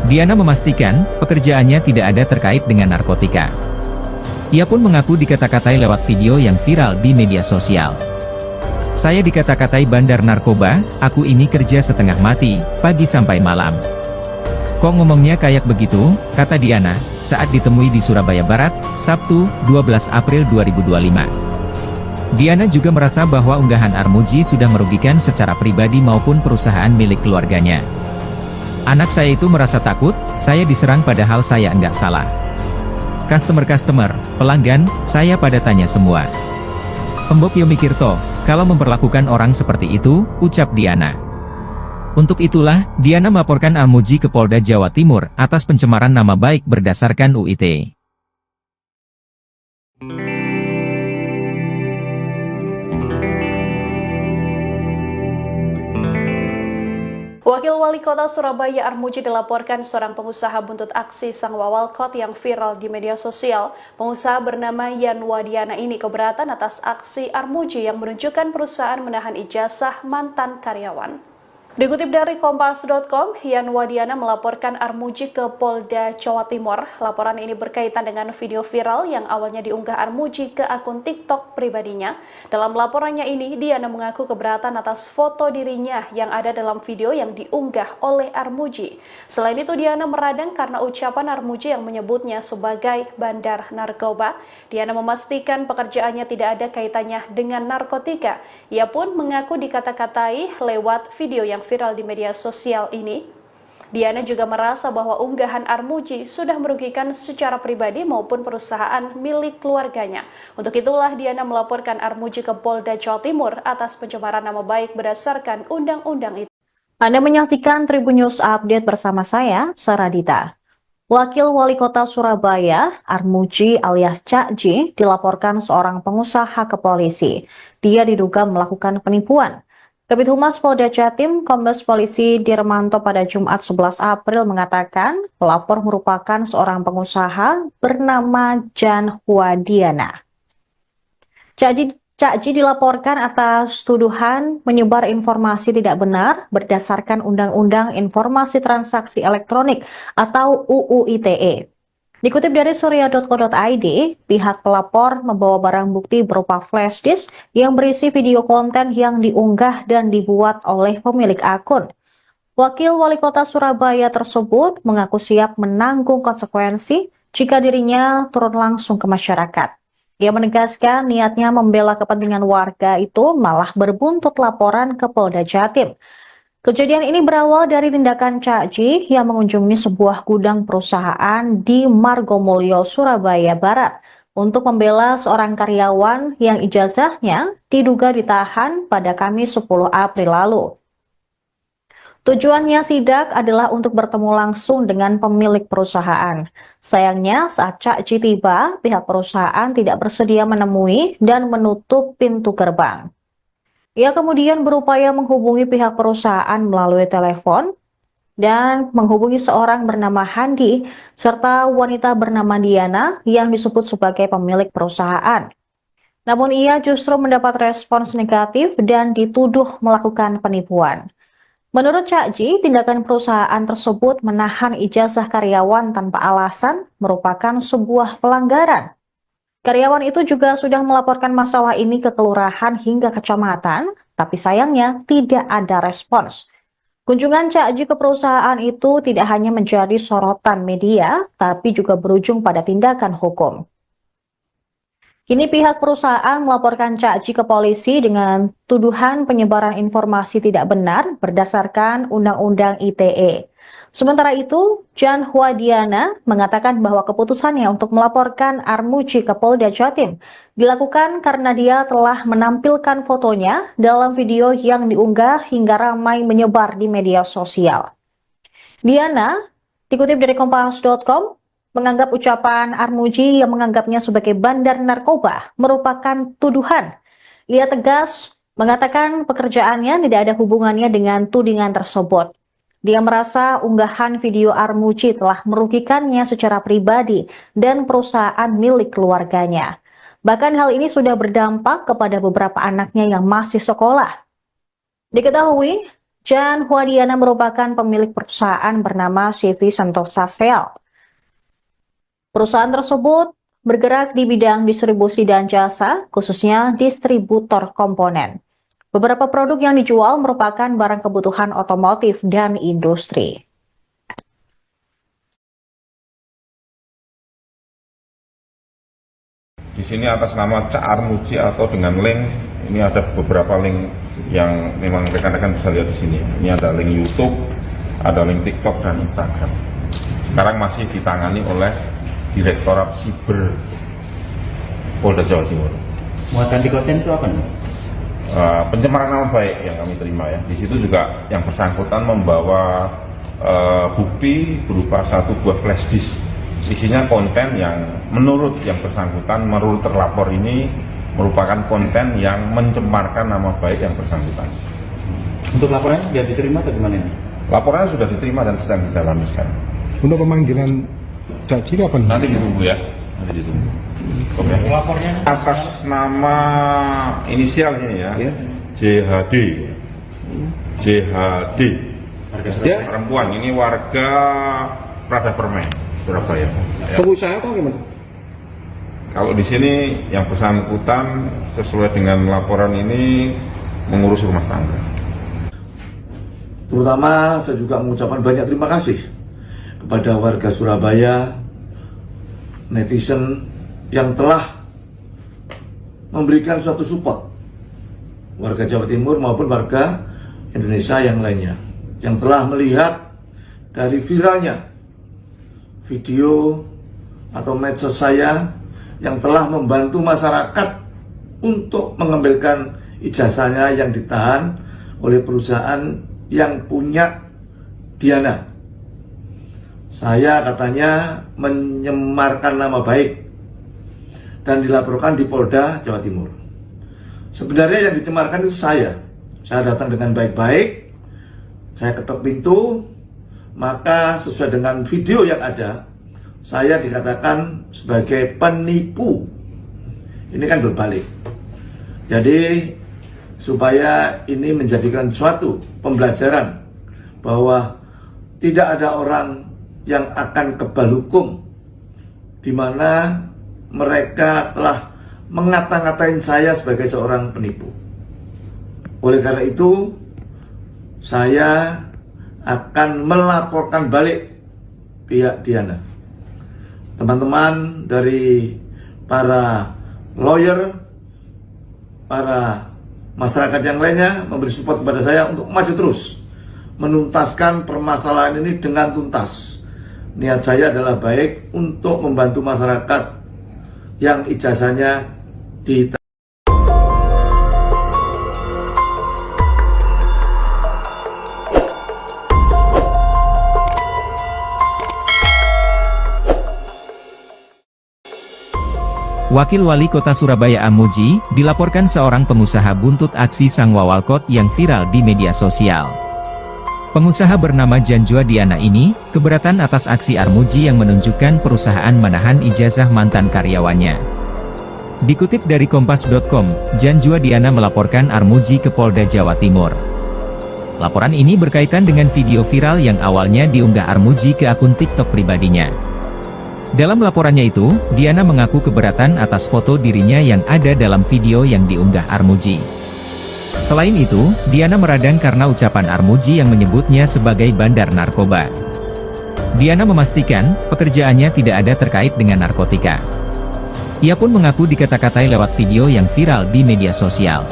Diana memastikan, pekerjaannya tidak ada terkait dengan narkotika. Ia pun mengaku dikata-katai lewat video yang viral di media sosial. Saya dikata-katai bandar narkoba, aku ini kerja setengah mati, pagi sampai malam. Kok ngomongnya kayak begitu, kata Diana, saat ditemui di Surabaya Barat, Sabtu, 12 April 2025. Diana juga merasa bahwa unggahan Armuji sudah merugikan secara pribadi maupun perusahaan milik keluarganya. Anak saya itu merasa takut, saya diserang padahal saya enggak salah. Customer, pelanggan, saya pada tanya semua. Embok yo mikir toh, kalau memperlakukan orang seperti itu, ucap Diana. Untuk itulah, Diana melaporkan Armuji ke Polda Jawa Timur atas pencemaran nama baik berdasarkan UIT. Wakil Wali Kota Surabaya Armuji dilaporkan seorang pengusaha buntut aksi sang wawalkot yang viral di media sosial. Pengusaha bernama Yan Wadiana ini keberatan atas aksi Armuji yang menunjukkan perusahaan menahan ijazah mantan karyawan. Dikutip dari Kompas.com, Yan Wadiana melaporkan Armuji ke Polda Jawa Timur. Laporan ini berkaitan dengan video viral yang awalnya diunggah Armuji ke akun TikTok pribadinya. Dalam laporannya ini, Diana mengaku keberatan atas foto dirinya yang ada dalam video yang diunggah oleh Armuji. Selain itu, Diana meradang karena ucapan Armuji yang menyebutnya sebagai bandar narkoba. Diana memastikan pekerjaannya tidak ada kaitannya dengan narkotika. Ia pun mengaku dikata-katai lewat video yang viral di media sosial ini. Diana juga merasa bahwa unggahan Armuji sudah merugikan secara pribadi maupun perusahaan milik keluarganya. Untuk itulah Diana melaporkan Armuji ke Polda Jawa Timur atas pencemaran nama baik berdasarkan undang-undang itu. Anda menyaksikan Tribun News Update bersama saya, Saradita. Wakil Wali Kota Surabaya, Armuji alias Cak J, dilaporkan seorang pengusaha ke polisi. Dia diduga melakukan penipuan. Kabid Humas Polda Jatim, Kombes Polisi Dirmanto pada Jumat 11 April mengatakan, pelapor merupakan seorang pengusaha bernama Janjua Diana. Cak J dilaporkan atas tuduhan menyebar informasi tidak benar berdasarkan Undang-Undang Informasi Transaksi Elektronik atau UU ITE. Dikutip dari surya.co.id, pihak pelapor membawa barang bukti berupa flash disk yang berisi video konten yang diunggah dan dibuat oleh pemilik akun. Wakil Wali Kota Surabaya tersebut mengaku siap menanggung konsekuensi jika dirinya turun langsung ke masyarakat. Ia menegaskan niatnya membela kepentingan warga itu malah berbuntut laporan ke Polda Jatim. Kejadian ini berawal dari tindakan Cak J yang mengunjungi sebuah gudang perusahaan di Margomulyo, Surabaya Barat. untuk membela seorang karyawan yang ijazahnya diduga ditahan pada Kamis 10 April lalu. Tujuannya sidak adalah untuk bertemu langsung dengan pemilik perusahaan. Sayangnya saat Cak Ji tiba, pihak perusahaan tidak bersedia menemui dan menutup pintu gerbang. Ia kemudian berupaya menghubungi pihak perusahaan melalui telepon dan menghubungi seorang bernama Handi serta wanita bernama Diana yang disebut sebagai pemilik perusahaan. Namun ia justru mendapat respons negatif dan dituduh melakukan penipuan. Menurut Cak Ji, tindakan perusahaan tersebut menahan ijazah karyawan tanpa alasan merupakan sebuah pelanggaran. Karyawan itu juga sudah melaporkan masalah ini ke kelurahan hingga kecamatan, tapi sayangnya tidak ada respons. Kunjungan Cak Ji ke perusahaan itu tidak hanya menjadi sorotan media, tapi juga berujung pada tindakan hukum. Kini pihak perusahaan melaporkan Cak Ji ke polisi dengan tuduhan penyebaran informasi tidak benar berdasarkan Undang-Undang ITE. Sementara itu, Jan Huadiana mengatakan bahwa keputusannya untuk melaporkan Armuji ke Polda Jatim dilakukan karena dia telah menampilkan fotonya dalam video yang diunggah hingga ramai menyebar di media sosial. Diana, dikutip dari Kompas.com, menganggap ucapan Armuji yang menganggapnya sebagai bandar narkoba merupakan tuduhan. Ia tegas mengatakan pekerjaannya tidak ada hubungannya dengan tudingan tersebut. Dia merasa unggahan video Armuji telah merugikannya secara pribadi dan perusahaan milik keluarganya. Bahkan hal ini sudah berdampak kepada beberapa anaknya yang masih sekolah. Diketahui, Jan Huadiana merupakan pemilik perusahaan bernama CV Sentosa Sel. Perusahaan tersebut bergerak di bidang distribusi dan jasa, khususnya distributor komponen. Beberapa produk yang dijual merupakan barang kebutuhan otomotif dan industri. Di sini atas nama Cak Armuji atau dengan link, ini ada beberapa link yang memang rekan-rekan bisa lihat di sini. Ini ada link YouTube, ada link TikTok dan Instagram. Sekarang masih ditangani oleh Direktorat Siber Polda Jawa Timur. Muatan di konten itu apa nih? Pencemaran nama baik yang kami terima ya. Di situ juga yang bersangkutan membawa bukti berupa satu buah flash disk. Isinya konten yang menurut yang bersangkutan, menurut terlapor ini merupakan konten yang mencemarkan nama baik yang bersangkutan. Untuk laporannya sudah diterima atau gimana ini? Laporannya sudah diterima dan sedang didalami sekarang. Untuk pemanggilan Cak Ji kapan? Nanti ditunggu ya. Nanti ditunggu. Oke. Lapornya Atas nama inisial ini ya, JHD. JHD. Perempuan ini warga Prada Permen, Surabaya. Ya. Pengusaha atau gimana? Kalau di sini yang bersangkutan sesuai dengan laporan ini mengurus rumah tangga. Terutama saya juga mengucapkan banyak terima kasih kepada warga Surabaya, netizen yang telah memberikan suatu support, warga Jawa Timur maupun warga Indonesia yang lainnya, yang telah melihat dari viralnya video atau medsos saya yang telah membantu masyarakat untuk mengambilkan ijazahnya yang ditahan oleh perusahaan yang punya Diana. Saya katanya menyemarkan nama baik dan dilaporkan di Polda Jawa Timur. Sebenarnya yang dicemarkan itu saya. Saya datang dengan baik-baik, saya ketok pintu, maka sesuai dengan video yang ada, saya dikatakan sebagai penipu. Ini kan berbalik. Jadi supaya ini menjadikan suatu pembelajaran bahwa tidak ada orang yang akan kebal hukum di mana mereka telah mengata-ngatain saya sebagai seorang penipu. Oleh karena itu, saya akan melaporkan balik pihak Diana. Teman-teman dari para lawyer, para masyarakat yang lainnya memberi support kepada saya untuk maju terus menuntaskan permasalahan ini dengan tuntas. Niat saya adalah baik untuk membantu masyarakat yang ijazahnya di Wakil Wali Kota Surabaya Amuji, dilaporkan seorang pengusaha buntut aksi sang wawalkot yang viral di media sosial. Pengusaha bernama Janjua Diana ini, keberatan atas aksi Armuji yang menunjukkan perusahaan menahan ijazah mantan karyawannya. Dikutip dari Kompas.com, Janjua Diana melaporkan Armuji ke Polda Jawa Timur. Laporan ini berkaitan dengan video viral yang awalnya diunggah Armuji ke akun TikTok pribadinya. Dalam laporannya itu, Diana mengaku keberatan atas foto dirinya yang ada dalam video yang diunggah Armuji. Selain itu, Diana meradang karena ucapan Armuji yang menyebutnya sebagai bandar narkoba. Diana memastikan, pekerjaannya tidak ada terkait dengan narkotika. Ia pun mengaku dikata-katai lewat video yang viral di media sosial.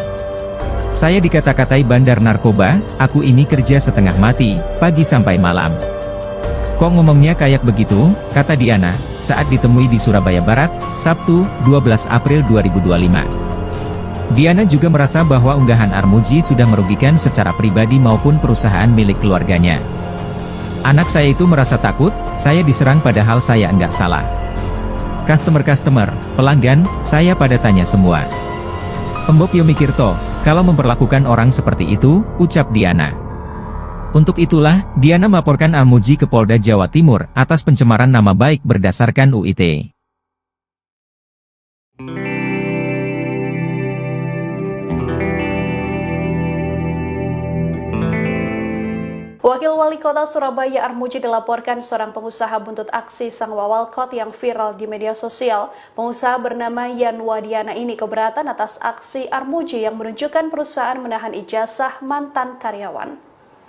"Saya dikata-katai bandar narkoba, aku ini kerja setengah mati, pagi sampai malam. Kok ngomongnya kayak begitu?" kata Diana, saat ditemui di Surabaya Barat, Sabtu, 12 April 2025. Diana juga merasa bahwa unggahan Armuji sudah merugikan secara pribadi maupun perusahaan milik keluarganya. "Anak saya itu merasa takut, saya diserang padahal saya enggak salah. Customer, pelanggan, saya pada tanya semua. Embok yo mikir toh, kalau memperlakukan orang seperti itu," ucap Diana. Untuk itulah, Diana melaporkan Armuji ke Polda Jawa Timur atas pencemaran nama baik berdasarkan UIT. Wakil Wali Kota Surabaya Armuji dilaporkan seorang pengusaha buntut aksi sang wawalkot yang viral di media sosial. Pengusaha bernama Yan Wadiana ini keberatan atas aksi Armuji yang menunjukkan perusahaan menahan ijazah mantan karyawan.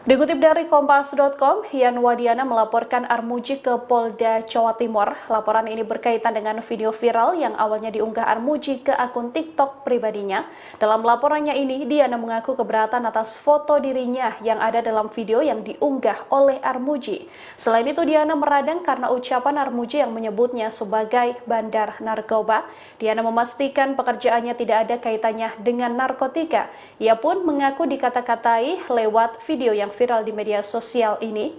Dikutip dari Kompas.com, Yan Wadiana melaporkan Armuji ke Polda Jawa Timur. Laporan ini berkaitan dengan video viral yang awalnya diunggah Armuji ke akun TikTok pribadinya. Dalam laporannya ini, Diana mengaku keberatan atas foto dirinya yang ada dalam video yang diunggah oleh Armuji. Selain itu, Diana meradang karena ucapan Armuji yang menyebutnya sebagai bandar narkoba. Diana memastikan pekerjaannya tidak ada kaitannya dengan narkotika. Ia pun mengaku dikata-katai lewat video yang viral di media sosial ini.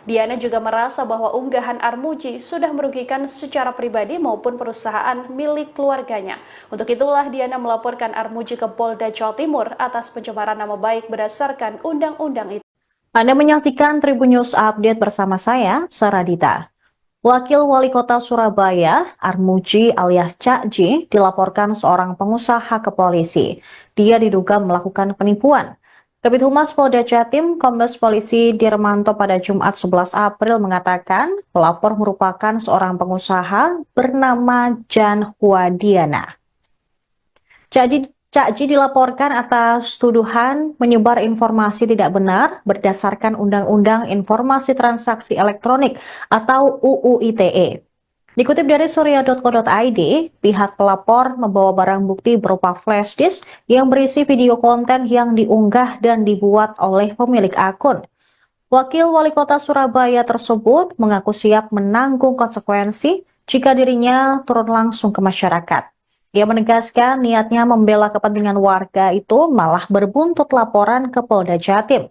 Diana juga merasa bahwa unggahan Armuji sudah merugikan secara pribadi maupun perusahaan milik keluarganya. Untuk itulah Diana melaporkan Armuji ke Polda Jawa Timur atas pencemaran nama baik berdasarkan undang-undang itu. Anda menyaksikan Tribun News Update bersama saya, Saradita. Wakil Wali Kota Surabaya, Armuji alias Cak J, dilaporkan seorang pengusaha ke polisi. Dia diduga melakukan penipuan. Kabid Humas Polda Jatim, Kombes Polisi Dirmanto pada Jumat 11 April mengatakan, pelapor merupakan seorang pengusaha bernama Janjua Diana. Cak J dilaporkan atas tuduhan menyebar informasi tidak benar berdasarkan Undang-Undang Informasi Transaksi Elektronik atau UU ITE. Dikutip dari surya.co.id, pihak pelapor membawa barang bukti berupa flash disk yang berisi video konten yang diunggah dan dibuat oleh pemilik akun. Wakil Wali Kota Surabaya tersebut mengaku siap menanggung konsekuensi jika dirinya turun langsung ke masyarakat. Ia menegaskan niatnya membela kepentingan warga itu malah berbuntut laporan ke Polda Jatim.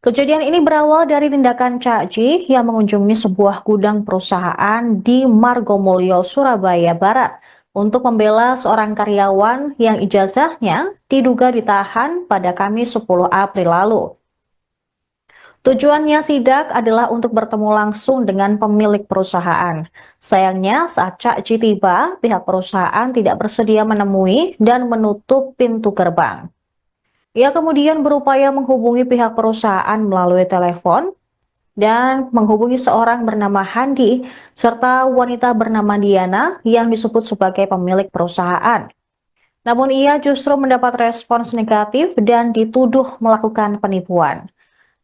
Kejadian ini berawal dari tindakan Cak J yang mengunjungi sebuah gudang perusahaan di Margomulyo, Surabaya Barat untuk membela seorang karyawan yang ijazahnya diduga ditahan pada Kamis 10 April lalu. Tujuannya sidak adalah untuk bertemu langsung dengan pemilik perusahaan. Sayangnya saat Cak J tiba, pihak perusahaan tidak bersedia menemui dan menutup pintu gerbang. Ia kemudian berupaya menghubungi pihak perusahaan melalui telepon dan menghubungi seorang bernama Handi serta wanita bernama Diana yang disebut sebagai pemilik perusahaan. Namun ia justru mendapat respons negatif dan dituduh melakukan penipuan.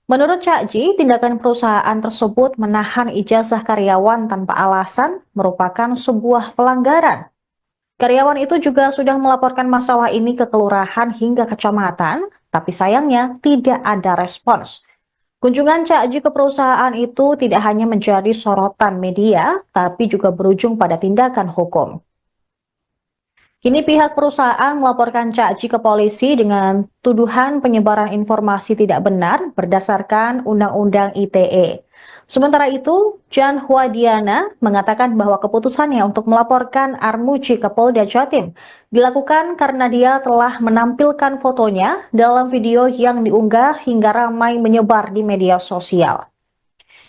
Menurut Cak J, tindakan perusahaan tersebut menahan ijazah karyawan tanpa alasan merupakan sebuah pelanggaran. Karyawan itu juga sudah melaporkan masalah ini ke kelurahan hingga kecamatan, tapi sayangnya tidak ada respons. Kunjungan Cak J ke perusahaan itu tidak hanya menjadi sorotan media, tapi juga berujung pada tindakan hukum. Kini pihak perusahaan melaporkan Cak Ji ke polisi dengan tuduhan penyebaran informasi tidak benar berdasarkan Undang-Undang ITE. Sementara itu, Jan Huadiana mengatakan bahwa keputusannya untuk melaporkan Armuji ke Polda Jatim dilakukan karena dia telah menampilkan fotonya dalam video yang diunggah hingga ramai menyebar di media sosial.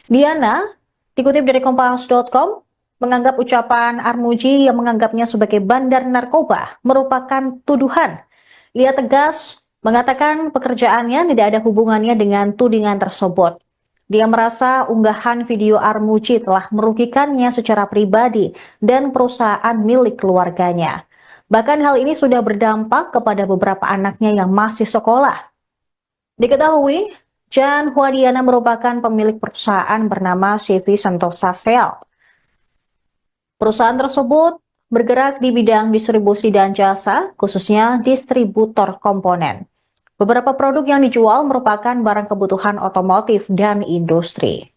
Diana, dikutip dari Kompas.com, menganggap ucapan Armuji yang menganggapnya sebagai bandar narkoba merupakan tuduhan. Ia tegas mengatakan pekerjaannya tidak ada hubungannya dengan tudingan tersebut. Dia merasa unggahan video Armuji telah merugikannya secara pribadi dan perusahaan milik keluarganya. Bahkan hal ini sudah berdampak kepada beberapa anaknya yang masih sekolah. Diketahui, Jan Huadiana merupakan pemilik perusahaan bernama CV Sentosa Sel. Perusahaan tersebut bergerak di bidang distribusi dan jasa, khususnya distributor komponen. Beberapa produk yang dijual merupakan barang kebutuhan otomotif dan industri.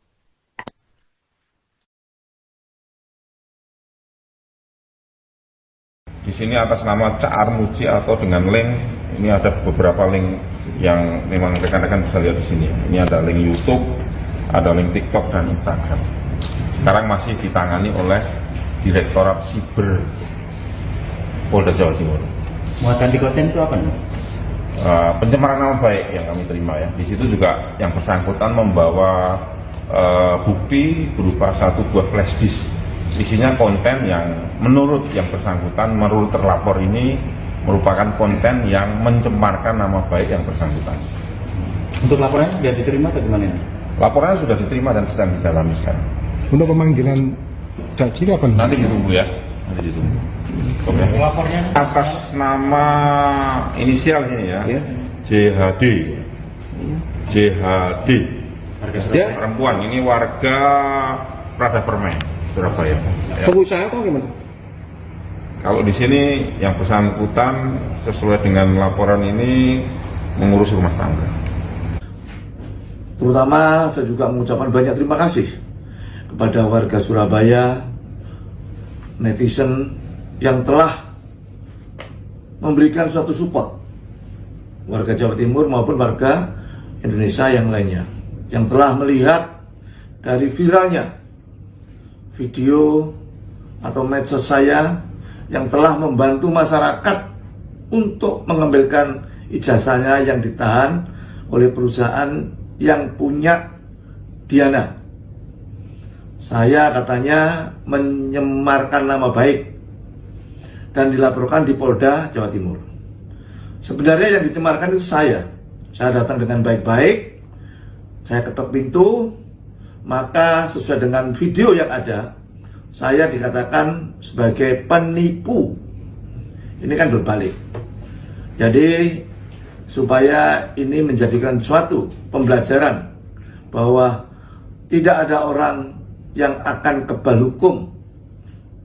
Di sini atas nama Cak Armuji atau dengan link, ini ada beberapa link yang memang rekan-rekan bisa lihat di sini. Ini ada link YouTube, ada link TikTok dan Instagram. Sekarang masih ditangani oleh Direktorat Siber Polda Jawa Timur. Muatan di konten itu apa nih? Pencemaran nama baik yang kami terima ya. Di situ juga yang bersangkutan membawa bukti berupa satu buah flash disk. Isinya konten yang menurut yang bersangkutan, menurut terlapor ini merupakan konten yang mencemarkan nama baik yang bersangkutan. Untuk laporannya sudah diterima atau gimana ini? Laporannya sudah diterima dan sedang didalami sekarang. Untuk pemanggilan Cak Ji kapan? Nanti ditunggu ya. Nanti ditunggu. Oke. Lapornya Atas nama inisial ini ya, JHD. JHD. Perempuan ini warga Prada Permen, Surabaya. Ya. Pengusaha atau gimana? Kalau di sini yang bersangkutan sesuai dengan laporan ini mengurus rumah tangga. Terutama saya juga mengucapkan banyak terima kasih kepada warga Surabaya, netizen yang telah memberikan suatu support, warga Jawa Timur maupun warga Indonesia yang lainnya, yang telah melihat dari viralnya video atau medsos saya yang telah membantu masyarakat untuk mengembalikan ijazahnya yang ditahan oleh perusahaan yang punya Diana. Saya katanya menyemarkan nama baik dan dilaporkan di Polda Jawa Timur. Sebenarnya yang dicemarkan itu saya. Saya datang dengan baik-baik, saya ketok pintu, maka sesuai dengan video yang ada, saya dikatakan sebagai penipu. Ini kan berbalik. Jadi supaya ini menjadikan suatu pembelajaran bahwa tidak ada orang yang akan kebal hukum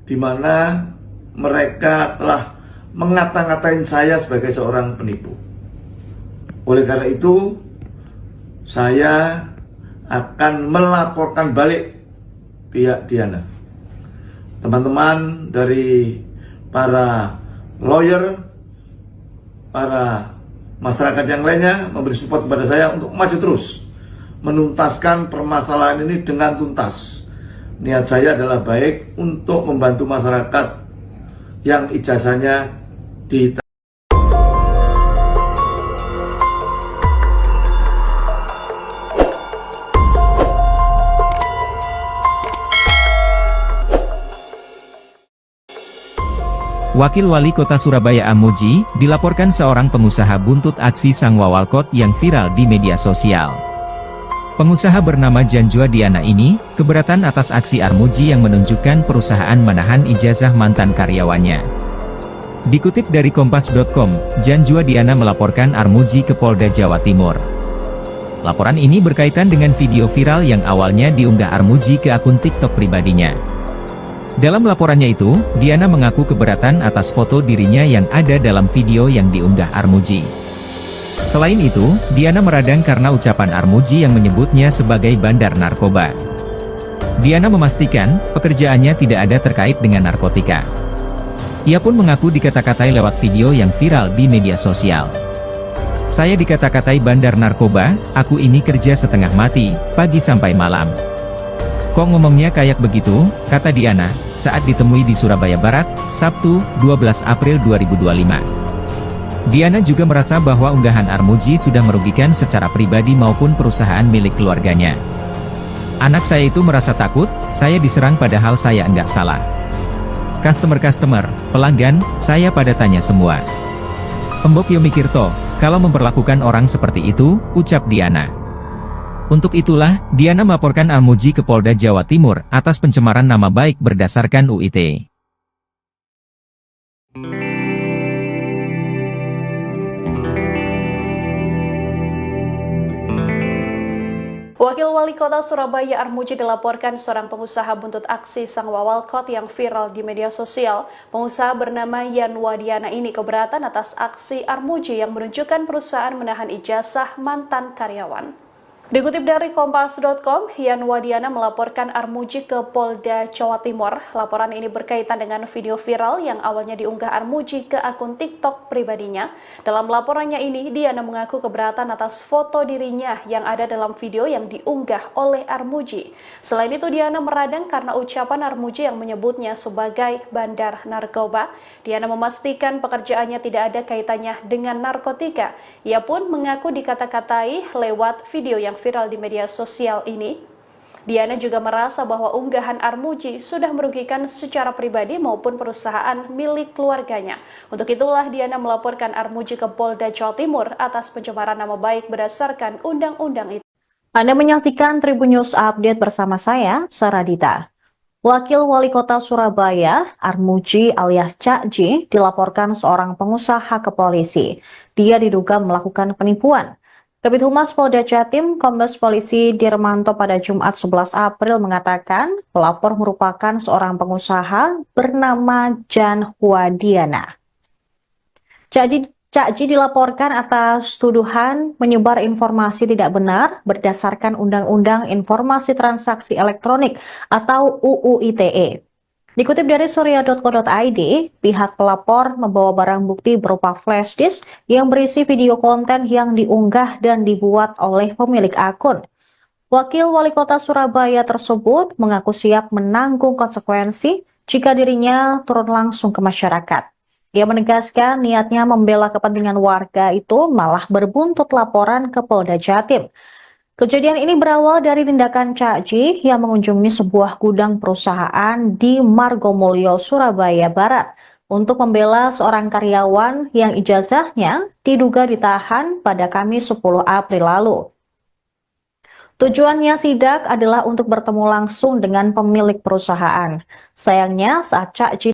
di mana mereka telah mengata-ngatain saya sebagai seorang penipu. Oleh karena itu, saya akan melaporkan balik pihak Diana. Teman-teman dari para lawyer, para masyarakat yang lainnya memberi support kepada saya untuk maju terus menuntaskan permasalahan ini dengan tuntas. Niat saya adalah baik untuk membantu masyarakat yang ijazahnya di Wakil Wali Kota Surabaya Armuji dilaporkan seorang pengusaha buntut aksi sang wawalkot yang viral di media sosial. Pengusaha bernama Jan Huadiana ini keberatan atas aksi Armuji yang menunjukkan perusahaan menahan ijazah mantan karyawannya. Dikutip dari Kompas.com, Jan Huadiana melaporkan Armuji ke Polda Jawa Timur. Laporan ini berkaitan dengan video viral yang awalnya diunggah Armuji ke akun TikTok pribadinya. Dalam laporannya itu, Diana mengaku keberatan atas foto dirinya yang ada dalam video yang diunggah Armuji. Selain itu, Diana meradang karena ucapan Armuji yang menyebutnya sebagai bandar narkoba. Diana memastikan, pekerjaannya tidak ada terkait dengan narkotika. Ia pun mengaku dikata-katai lewat video yang viral di media sosial. Saya dikata-katai bandar narkoba, aku ini kerja setengah mati, pagi sampai malam. Kok ngomongnya kayak begitu, kata Diana, saat ditemui di Surabaya Barat, Sabtu, 12 April 2025. Diana juga merasa bahwa unggahan Armuji sudah merugikan secara pribadi maupun perusahaan milik keluarganya. Anak saya itu merasa takut, saya diserang padahal saya enggak salah. Customer, pelanggan, saya pada tanya semua. Embok yo mikir toh, kalau memperlakukan orang seperti itu, ucap Diana. Untuk itulah, Diana melaporkan Armuji ke Polda Jawa Timur atas pencemaran nama baik berdasarkan UIT. Wakil Wali Kota Surabaya Armuji dilaporkan seorang pengusaha buntut aksi sang wawalkot yang viral di media sosial. Pengusaha bernama Yan Wadiana ini keberatan atas aksi Armuji yang menunjukkan perusahaan menahan ijazah mantan karyawan. Dikutip dari Kompas.com, Yan Wadiana melaporkan Armuji ke Polda Jawa Timur. Laporan ini berkaitan dengan video viral yang awalnya diunggah Armuji ke akun TikTok pribadinya. Dalam laporannya ini, Diana mengaku keberatan atas foto dirinya yang ada dalam video yang diunggah oleh Armuji. Selain itu, Diana meradang karena ucapan Armuji yang menyebutnya sebagai bandar narkoba. Diana memastikan pekerjaannya tidak ada kaitannya dengan narkotika. Ia pun mengaku dikata-katai lewat video yang viral di media sosial ini. Diana juga merasa bahwa unggahan Armuji sudah merugikan secara pribadi maupun perusahaan milik keluarganya. Untuk itulah Diana melaporkan Armuji ke Polda Jawa Timur atas pencemaran nama baik berdasarkan undang-undang itu. Anda menyaksikan Tribun News Update bersama saya, Saradita. Wakil Wali Kota Surabaya, Armuji alias Cak J, dilaporkan seorang pengusaha ke polisi. Dia diduga melakukan penipuan. Kabid Humas Polda Jatim, Kombes Polisi Dirmanto pada Jumat 11 April mengatakan pelapor merupakan seorang pengusaha bernama Jan Wadiana. Cak J dilaporkan atas tuduhan menyebar informasi tidak benar berdasarkan Undang-Undang Informasi Transaksi Elektronik atau UU ITE. Dikutip dari surya.co.id, pihak pelapor membawa barang bukti berupa flash disk yang berisi video konten yang diunggah dan dibuat oleh pemilik akun. Wakil Wali Kota Surabaya tersebut mengaku siap menanggung konsekuensi jika dirinya turun langsung ke masyarakat. Ia menegaskan niatnya membela kepentingan warga itu malah berbuntut laporan ke Polda Jatim. Kejadian ini berawal dari tindakan Cak J yang mengunjungi sebuah gudang perusahaan di Margomulyo, Surabaya Barat untuk membela seorang karyawan yang ijazahnya diduga ditahan pada Kamis 10 April lalu. Tujuannya sidak adalah untuk bertemu langsung dengan pemilik perusahaan. Sayangnya saat Cak J